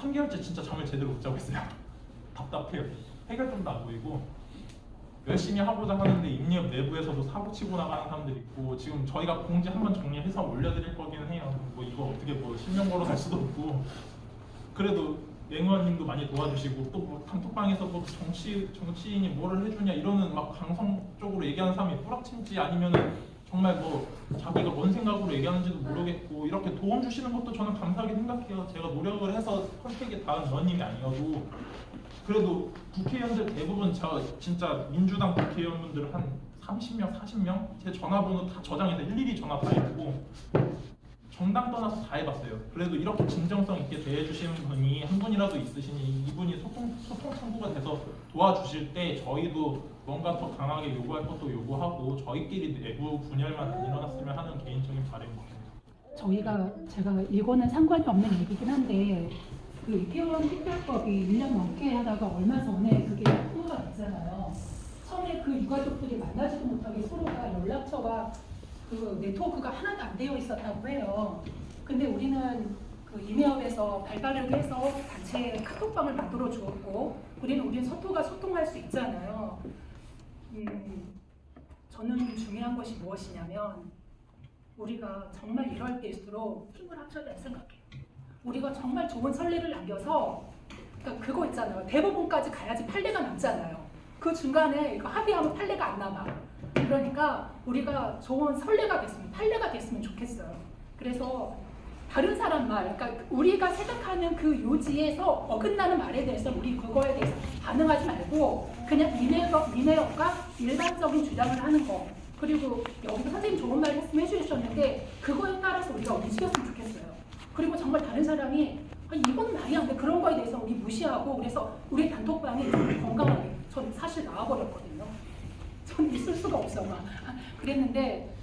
3개월째 진짜 잠을 제대로 못 자고 있어요. 답답해요. 해결점도 안 보이고 열심히 하고자 하는데 임리업 내부에서도 사고 치고 나가는 사람들이 있고 지금 저희가 공지 한번 정리해서 올려드릴 거기는 해요. 뭐 이거 어떻게 뭐 실명 걸어 갈 수도 없고 그래도 맹의원님도 많이 도와주시고 또 뭐 단톡방에서 뭐 정치인이 뭐를 해주냐 이러는 막 강성적으로 얘기하는 사람이 뿌락친지 아니면은 정말 뭐 자기가 뭔 생각으로 얘기하는지도 모르겠고 이렇게 도움 주시는 것도 저는 감사하게 생각해요. 제가 노력을 해서 선택에 닿은 의원님이 아니어도 그래도 국회의원들 대부분 저 진짜 민주당 국회의원분들 한 30명, 40명 제 전화번호 다 저장해서 일일이 전화 다 해보고 정당 떠나서 다 해봤어요. 그래도 이렇게 진정성 있게 대해주시는 분이 한 분이라도 있으시니 이분이 소통 창구가 돼서 도와주실 때 저희도 뭔가 더 강하게 요구할 것도 요구하고 저희끼리 내부 분열만 안 일어났으면 하는 개인적인 바람입니다. 제가 이거는 상관이 없는 얘기긴 한데 그 이태원 특별법이 1년 넘게 하다가 얼마 전에 그게 통과가 됐잖아요. 처음에 그 유가족들이 만나지도 못하게 서로가 연락처가 그 네트워크가 하나도 안 되어 있었다고 해요. 근데 우리는 그 임해업에서 발발을 해서 단체 카톡방을 만들어 주었고 우리는 서로가 소통할 수 있잖아요. 저는 중요한 것이 무엇이냐면 우리가 정말 이럴 때일수록 힘을 합쳐야 생각해요. 우리가 정말 좋은 선례를 남겨서 그러니까 그거 있잖아요. 대법원까지 가야지 판례가 남잖아요. 그 중간에 이거 합의하면 판례가 안 남아. 그러니까 우리가 좋은 선례가 됐으면 판례가 됐으면 좋겠어요. 그래서 다른 사람 말, 그러니까 우리가 생각하는 그 요지에서 어긋나는 말에 대해서 우리 그거에 대해서 반응하지 말고 그냥 민혜업과 일반적인 주장을 하는 거. 그리고 여기서 선생님 좋은 말 해주셨는데 그거에 따라서 우리가 움직였으면 좋겠어요. 그리고 정말 다른 사람이 이건 말이 안 돼. 그런 거에 대해서 우리 무시하고 그래서 우리 단톡방이 좀 건강하게 전 사실 나와버렸거든요. 전 있을 수가 없어 막 그랬는데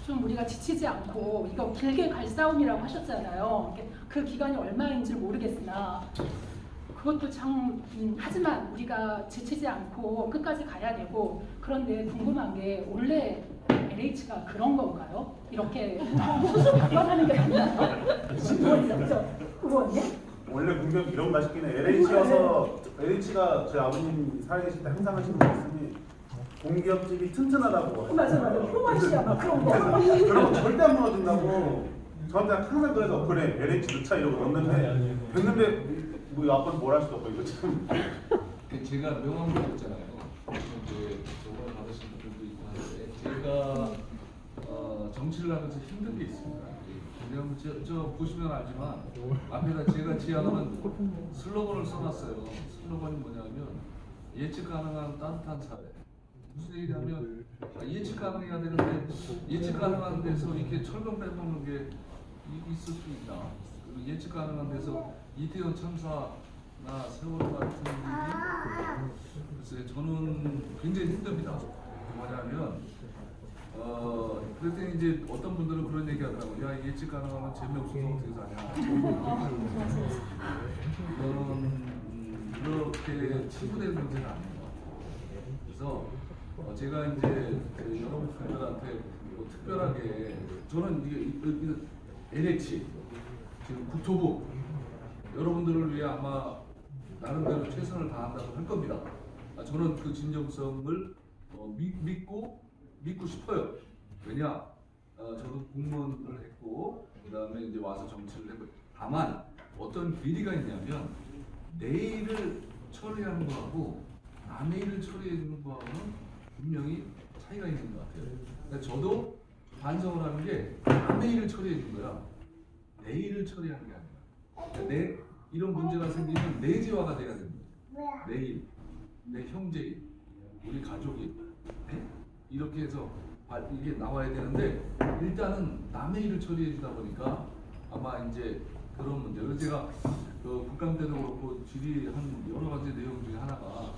좀 우리가 지치지 않고 이거 길게 갈 싸움이라고 하셨잖아요. 그 기간이 얼마인지 모르겠으나 그것도 참 하지만 우리가 지치지 않고 끝까지 가야 되고 그런데 궁금한 게 원래 LH가 그런 건가요? 이렇게 수술 받아가는 게 맞나요? 의원님? 원래 문명 이런 거 싶긴 해. LH가 저희 아버님 살아계실 때 항상 하시는 말씀이 공기업집이 튼튼하다고. 맞아. 표만시야 막 그런 거. 그런 거 절대 안 무너진다고. 저한테 항상 그래서 그래 LH 넣자 이러고 넣는데 됐는데 뭐 아빠는 뭘 할 수도 없고 이거 참. 제가 명함을 했잖아요. 이제 저번에 받으신 분들도 있고 한데 제가 정치를 하면서 힘든 게 있습니다. 왜냐면 저 보시면 알지만 앞에다 제가 지향하는 슬로건을 써놨어요. 슬로건이 뭐냐면 예측 가능한 따뜻한 사회. 무슨 얘기냐면 예측 가능해야 되는데 예측 가능한 데서 이렇게 철근 빼먹는 게 있을 수 있나? 그리고 예측 가능한 데서 이태원 참사나 세월호 같은 일이 글쎄 저는 굉장히 힘듭니다. 뭐냐면 그랬더니 이제 어떤 분들은 그런 얘기 하더라고요. 야 예측 가능하면 재미없어서 어떻게 사냐. 이거는 이렇게 치부된 문제는 아닌 것 같아요. 그래서 제가 이제 여러분들한테 뭐 특별하게 저는 이게 LH 지금 국토부 여러분들을 위해 아마 나름대로 최선을 다한다고 할 겁니다. 저는 그 진정성을 믿고 싶어요. 왜냐? 저도 공무원을 했고 그 다음에 이제 와서 정치를 해고 다만 어떤 비리가 있냐면 내일을 처리하는 거하고 남의 일을 처리하는 거하고는 분명히 차이가 있는 것 같아요. 그러니까 저도 반성을 하는 게 남의 일을 처리해 준 거야. 내 일을 처리하는 게 아니라. 그러니까 이런 문제가 생기면 내 재화가 돼야 됩니다. 내 일, 내 형제 일, 우리 가족이 이렇게 해서 이게 나와야 되는데 일단은 남의 일을 처리해 주다 보니까 아마 이제 그런 문제. 그래서 제가 그 국감 때도 그렇고 질의한 여러 가지 내용 중에 하나가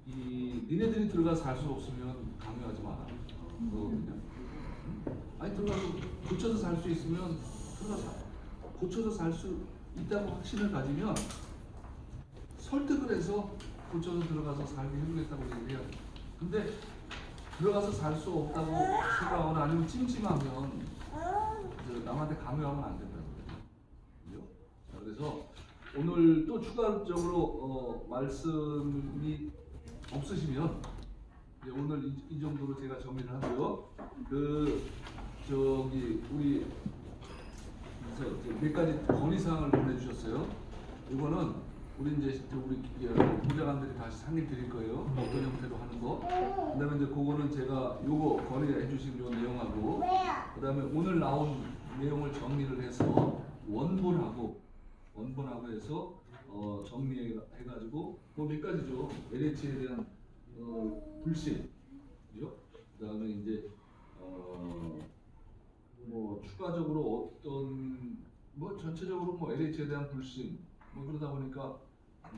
니네들이 들어가서 살 수 없으면 강요하지 마라. 그냥 아니 들어가서 고쳐서 살 수 있으면 들어가서 고쳐서 살 수 있다고 확신을 가지면 설득을 해서 고쳐서 들어가서 살게 해보겠다고 얘기해야 돼. 근데 들어가서 살 수 없다고 생각하거나 아니면 찜찜하면 남한테 강요하면 안 된다는 거죠. 그래서 오늘 또 추가적으로 말씀이 없으시면 이제 오늘 이 정도로 제가 정리를 하고요. 우리 몇 가지 건의사항을 보내주셨어요. 이거는 우리 이제 우리 부장관들이 다시 상의 드릴 거예요. 어떤 형태로 하는 거. 그다음에 이제 그거는 제가 요거 건의해 주신 요 내용하고, 그다음에 오늘 나온 내용을 정리를 해서 원본하고 해서 정리해가지고 그 몇 가지죠. LH에 대한 불신, 그죠? 그다음에 이제 뭐 추가적으로 어떤 뭐 전체적으로 뭐 LH에 대한 불신 뭐 그러다 보니까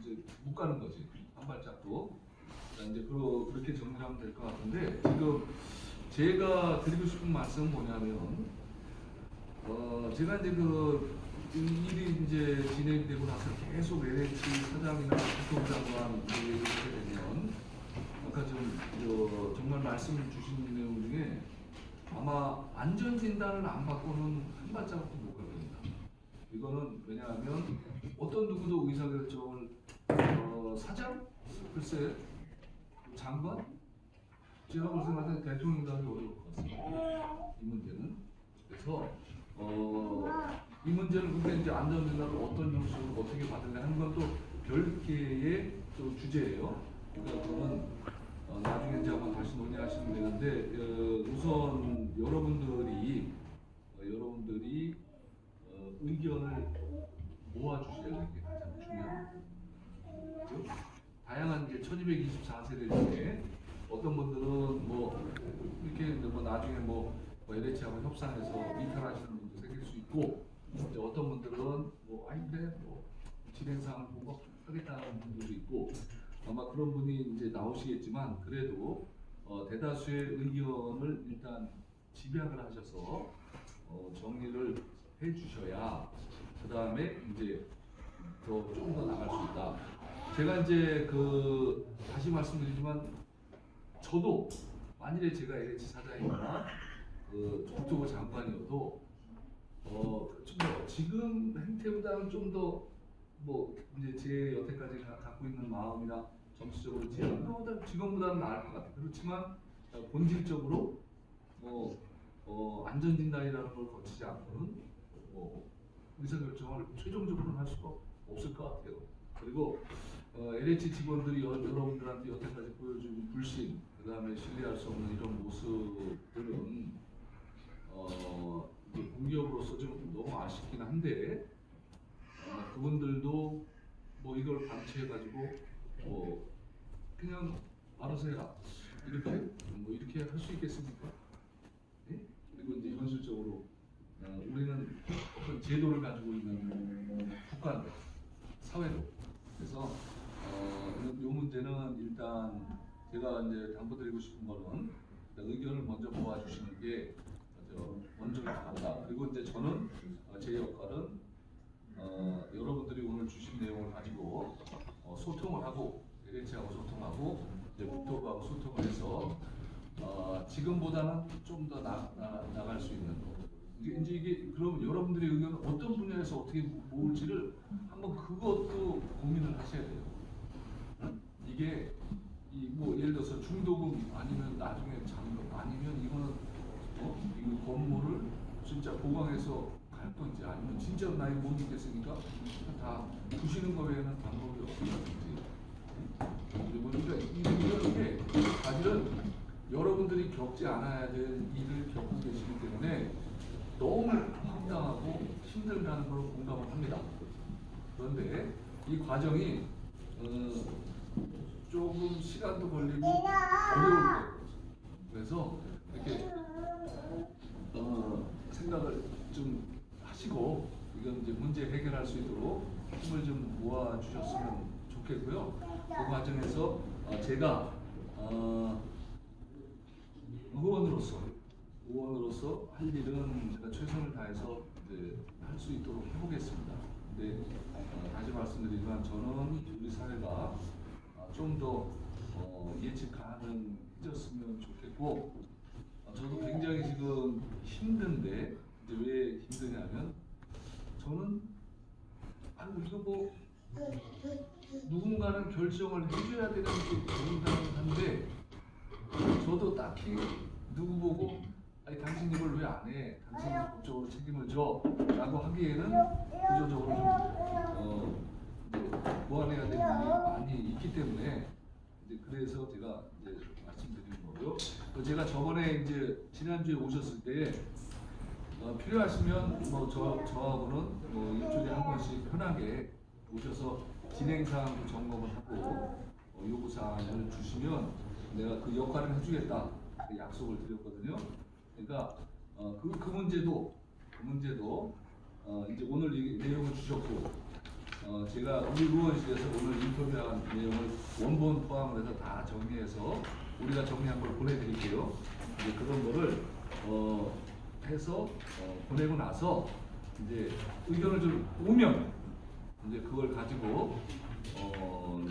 이제 못 가는 거지 한 발짝도. 이제 그렇게 정리하면 될 것 같은데, 지금 제가 드리고 싶은 말씀은 뭐냐면 제가 이제 일이 이제 진행되고 나서 계속 LH 사장이나 국토부장관 이렇게 되면 아까 정말 말씀을 주신 내용 중에 아마 안전진단을 안 받고는 한 발자국도 못 갈 겁니다. 이거는 왜냐하면 어떤 누구도 의사결정을 사장? 글쎄 장관? 제가 볼 생각에는 대통령도 하기 어려울 것 같습니다. 이 문제는. 그래서 이 문제는 근데 이제 안전진단을 어떤 형식으로 어떻게 받을래 하는 건 또 별개의 또 주제예요. 그러니까 그거는 나중에 이제 한번 다시 논의하시면 되는데, 우선 여러분들이 의견을 모아주셔야 되는 게 가장 중요합니다. 그렇죠? 다양한 이제 1224세대 중에 어떤 분들은 뭐 이렇게 뭐 나중에 뭐 LH하고 협상해서 이탈하시는 분도 생길 수 있고, 이제 어떤 분들은 뭐 아닌데 뭐 진행상을 보고 하겠다는 분들도 있고, 아마 그런 분이 이제 나오시겠지만 그래도 대다수의 의견을 일단 집약을 하셔서 정리를 해주셔야 그 다음에 이제 좀 더 나갈 수 있다. 제가 이제 다시 말씀드리지만 저도 만일에 제가 LH 사장이거나 국토부 장관이어도 지금 행태보다는 좀 더 뭐 이제 제 여태까지 갖고 있는 마음이나 정치적으로 지금보다는 나을 것 같아요. 그렇지만 본질적으로 안전진단이라는 걸 거치지 않고는 의사결정을 최종적으로는 할 수가 없을 것 같아요. 그리고 LH 직원들이 여러분들한테 여태까지 보여준 불신, 그 다음에 신뢰할 수 없는 이런 모습들은 공기업으로서 좀 너무 아쉽긴 한데, 그분들도 뭐 이걸 방치해가지고 그냥 알아서 해라 이렇게 할 수 있겠습니까? 네? 그리고 이제 현실적으로 우리는 어떤 제도를 가지고 있는 국가인데, 사회로. 그래서 이 문제는 일단 제가 이제 당부드리고 싶은 거는 의견을 먼저 모아주시는 게 먼저 간다. 그리고 이제 저는 제 역할은 여러분들이 오늘 주신 내용을 가지고 소통을 하고 LH하고 소통하고 이제 국토부하고 소통을 해서 지금보다는 좀 더 나갈 수 있는 이게 그럼 여러분들의 의견은 어떤 분야에서 어떻게 모을지를 한번 그것도 고민을 하셔야 돼요. 이게 뭐 예를 들어서 중도금 아니면 나중에 잔금 아니면 이거는 이 건물을 진짜 보강해서 갈 건지 아니면 진짜 나이 못 있겠으니까 다 부시는 거 외에는 방법이 없는지. 그러니까 이게 사실은 여러분들이 겪지 않아야 될 일을 겪고 계시기 때문에 너무 황당하고 힘들다는 걸 공감을 합니다. 그런데 이 과정이 조금 시간도 걸리고 어려울 거예요. 그래서 이렇게 생각을 좀 하시고 이건 이제 문제 해결할 수 있도록 힘을 좀 모아 주셨으면 좋겠고요. 그 과정에서 제가 의원으로서 할 일은 제가 최선을 다해서 이제 할 수 있도록 해보겠습니다. 근데 다시 말씀드리지만 저는 우리 사회가 좀 더 예측 가능해졌으면 좋겠고, 저도 굉장히 지금 힘든데 이제 왜 힘드냐면 저는 이거 뭐 누군가는 결정을 해줘야 되는 게 정당한데 저도 딱히 누구 보고 아니 당신 이걸 왜 안 해? 당신이 법적으로 책임을 져 라고 하기에는 구조적으로 보완해야 될 일이 많이 있기 때문에 이제 그래서 제가 이제 말씀드리는 거고요. 또 제가 저번에 이제 지난주에 오셨을 때 필요하시면 뭐 저하고는 뭐 일주일에 한 번씩 편하게 오셔서 진행사항도 점검을 하고 요구사항을 주시면 내가 그 역할을 해주겠다 약속을 드렸거든요. 그러니까 그 문제도 이제 오늘 이 내용을 주셨고 제가 우리 의원실에서 오늘 인터뷰한 내용을 원본 포함을 해서 다 정리해서 우리가 정리한 걸 보내드릴게요. 이제 그런 거를 해서 보내고 나서 이제 의견을 좀 오면 이제 그걸 가지고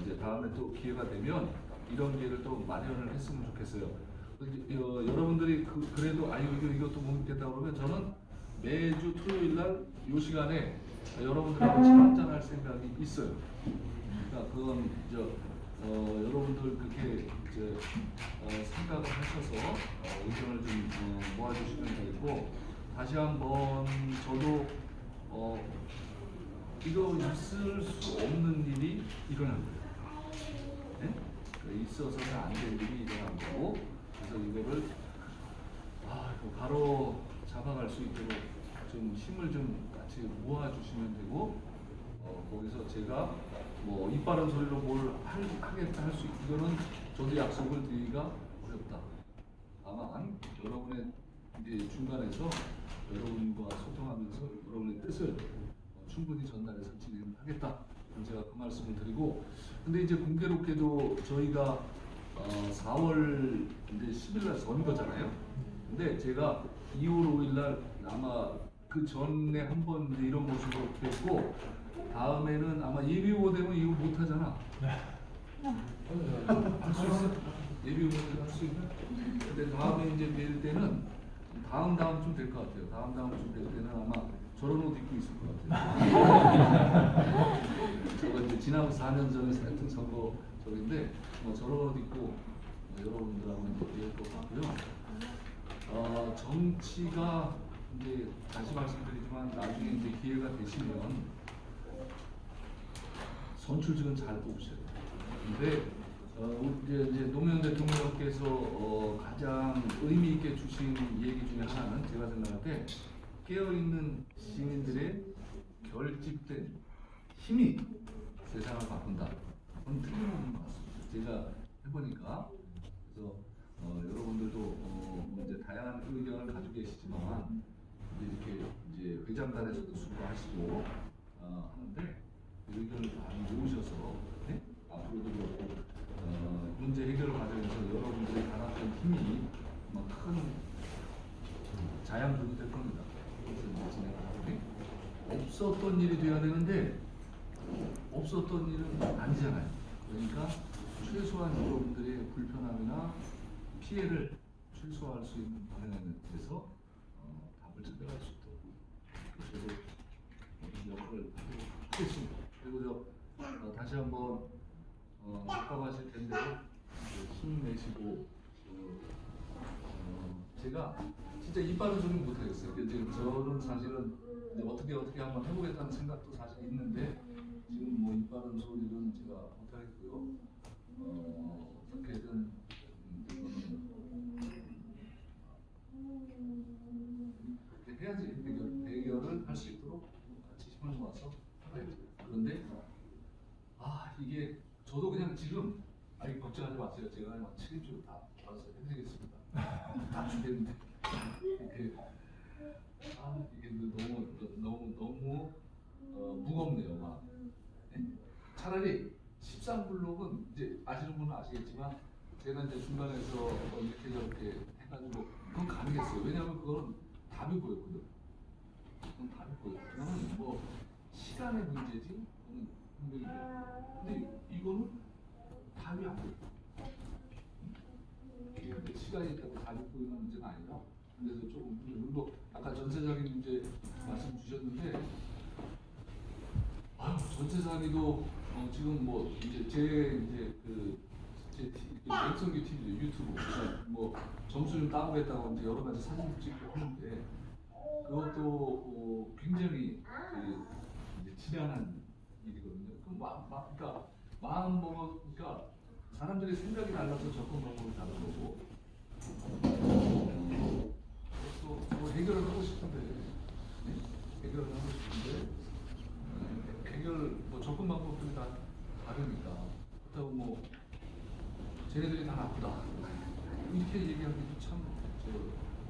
이제 다음에 또 기회가 되면 이런 기회를 또 마련을 했으면 좋겠어요. 여러분들이 그래도 이것도 못 믿겠다 그러면 저는 매주 토요일 날 이 시간에 여러분들하고 차 한잔할 생각이 있어요. 그러니까 그건 여러분들 그렇게 이제 생각을 하셔서 의견을 좀 모아주시면 되겠고 다시 한번 저도 이거 있을 수 없는 일이 일어난 거예요. 네? 있어서는 안 될 일이 일어난 거고 그래서 이거를 바로 잡아갈 수 있도록 좀 힘을 좀 같이 모아주시면 되고 거기서 제가 뭐 이빠른 소리로 뭘 하겠다 할 수 이거는 저도 약속을 드리기가 어렵다. 다만 여러분의 이제 중간에서 여러분과 소통하면서 여러분의 뜻을 충분히 전달해서 진행하겠다. 제가 그 말씀을 드리고 근데 이제 공교롭게도 저희가 4월 이제 10일 날 선거잖아요. 근데 제가 2월 5일 날 아마 그 전에 한 번 이런 모습으로 뵙고 다음에는 아마 예비 후보 되면 이거 못 하잖아. 할 수 있어? 예비 후보 할 수 있나? 근데 다음에 이제 뵐 때는 다음쯤 될 것 같아요. 다음쯤 될 때는 아마 저런 옷 입고 있을 것 같아요. 저거 이제 지난 4년 전에 했던 선거 저인데 저런 옷 입고 여러분들하고 뵐 것 같고요. 정치가 이제 다시 말씀드리지만 나중에 이제 기회가 되시면 선출직은 잘 뽑으셔야 돼요. 근데 이제 노무현 대통령께서 가장 의미 있게 주신 얘기 중에 하나는 제가 생각할 때 깨어있는 시민들의 결집된 힘이 세상을 바꾼다. 그건 틀림없는 것 같습니다. 제가 해보니까 그래서 여러분들도 이제 다양한 의견을 가지고 계시지만 이렇게 이제 회장단에서도 수고하시고 하는데 의견을 많이 모으셔서 네? 앞으로도 그렇고 문제 해결을 과정에서 여러분들의 단합된 힘이 큰 자양분이 될 겁니다. 그래서 이제 진행을 하고 없었던 일이 돼야 되는데 없었던 일은 아니잖아요. 그러니까 최소한 여러분들의 불편함이나 피해를 최소화할 수 있는 방향에 대해서 답을 찾아갈 수 있도록 저도 역할을 하겠습니다. 그리고 다시 한번 답답하실 텐데 힘내시고 제가 진짜 이빠른 소리는 못하겠어요. 지금 저는 사실은 어떻게 한번 해보겠다는 생각도 사실 있는데 지금 뭐 이빠른 소리는 제가 못하겠고요. 어떻게든 그렇게 해야지 해결을 할 수 있도록 같이 힘을 모아서 해야죠. 그런데 이게 저도 그냥 지금 걱정하지 마세요. 제가 그냥 책임지고 다 알아서 해드리겠습니다. 다 주겠는데 이게 너무 무겁네요. 막 차라리 13블록은 이제 아시는 분은 아시겠지만 제가 이제 중간에서 이렇게 저렇게 해가지고 그건 가능했어요. 왜냐하면 그거는 답이 보였거든. 그건 답이 보였고 그거는 뭐 시간의 문제지. 근데 이거는 답이 안 보여. 시간이 있다고 답이 보이는 문제가 아니라 그래서 조금 아까 전 전세사기 이제 말씀 주셨는데, 아유, 전세사기도 지금 뭐 이제 제 백성규 TV 유튜브 뭐 점수 좀 따보겠다고 이제 여러 가지 사진 찍고 하는데 그것도 굉장히 이제 지난한 일이거든요. 그러니까 마음 먹으니까 사람들이 생각이 달라서 접근 방법이 다른 거고 또 해결을 하고 싶은데 해결을 하고 싶은데 뭐 접근 방법들이 다 다르니까 그렇다고 뭐 쟤네들이 다 나쁘다 이렇게 얘기하기도 참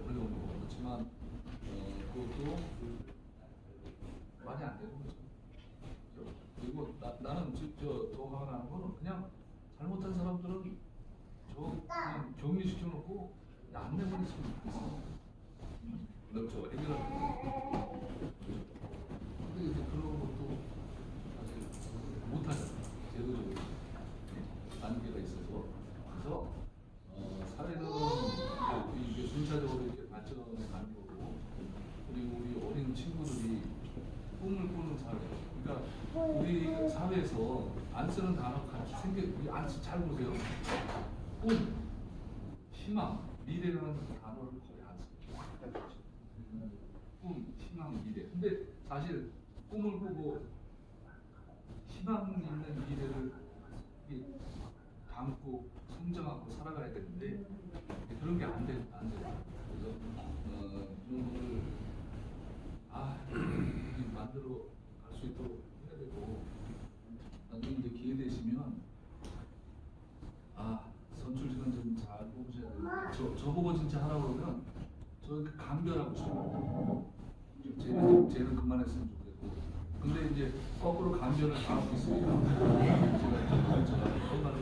어려운 거 그렇지만 그것도 말이 안 되는 거죠. 그리고 나는 더 화가 나는 거는 그냥 잘못한 사람들은 그냥 격리시켜놓고 안 내버렸으면 좋겠어. 그렇죠. 해결하는 근데 이제 그런 것도 사실 못하잖아요. 제도적으로 안개가 있어서. 그래서 사회는 이게 순차적으로 이렇게 발전해 가는 거고 그리고 우리 어린 친구들이 꿈을 꾸는 사회. 그러니까 우리 사회에서 안 쓰는 단어 같이 잘 보세요. 꿈, 희망, 미래라는 단어를 거의 안 씁니다. 꿈, 희망, 미래. 근데 사실 꿈을 꾸고 희망 있는 미래를 담고 성장하고 살아가야 되는데 그런 게 안 돼요. 그래서 이런 거를 만들어 갈 수 있도록 해야 되고 나중에 이제 기회 되시면 선출직원 좀 잘 뽑으셔야 돼요. 저보고 진짜 하라고 그러면 저 강변하고 싶어요. 쟤는 그만했으면 좋겠고 근데 이제 거꾸로 강변을 다 하고 있으니까 제가 할 말을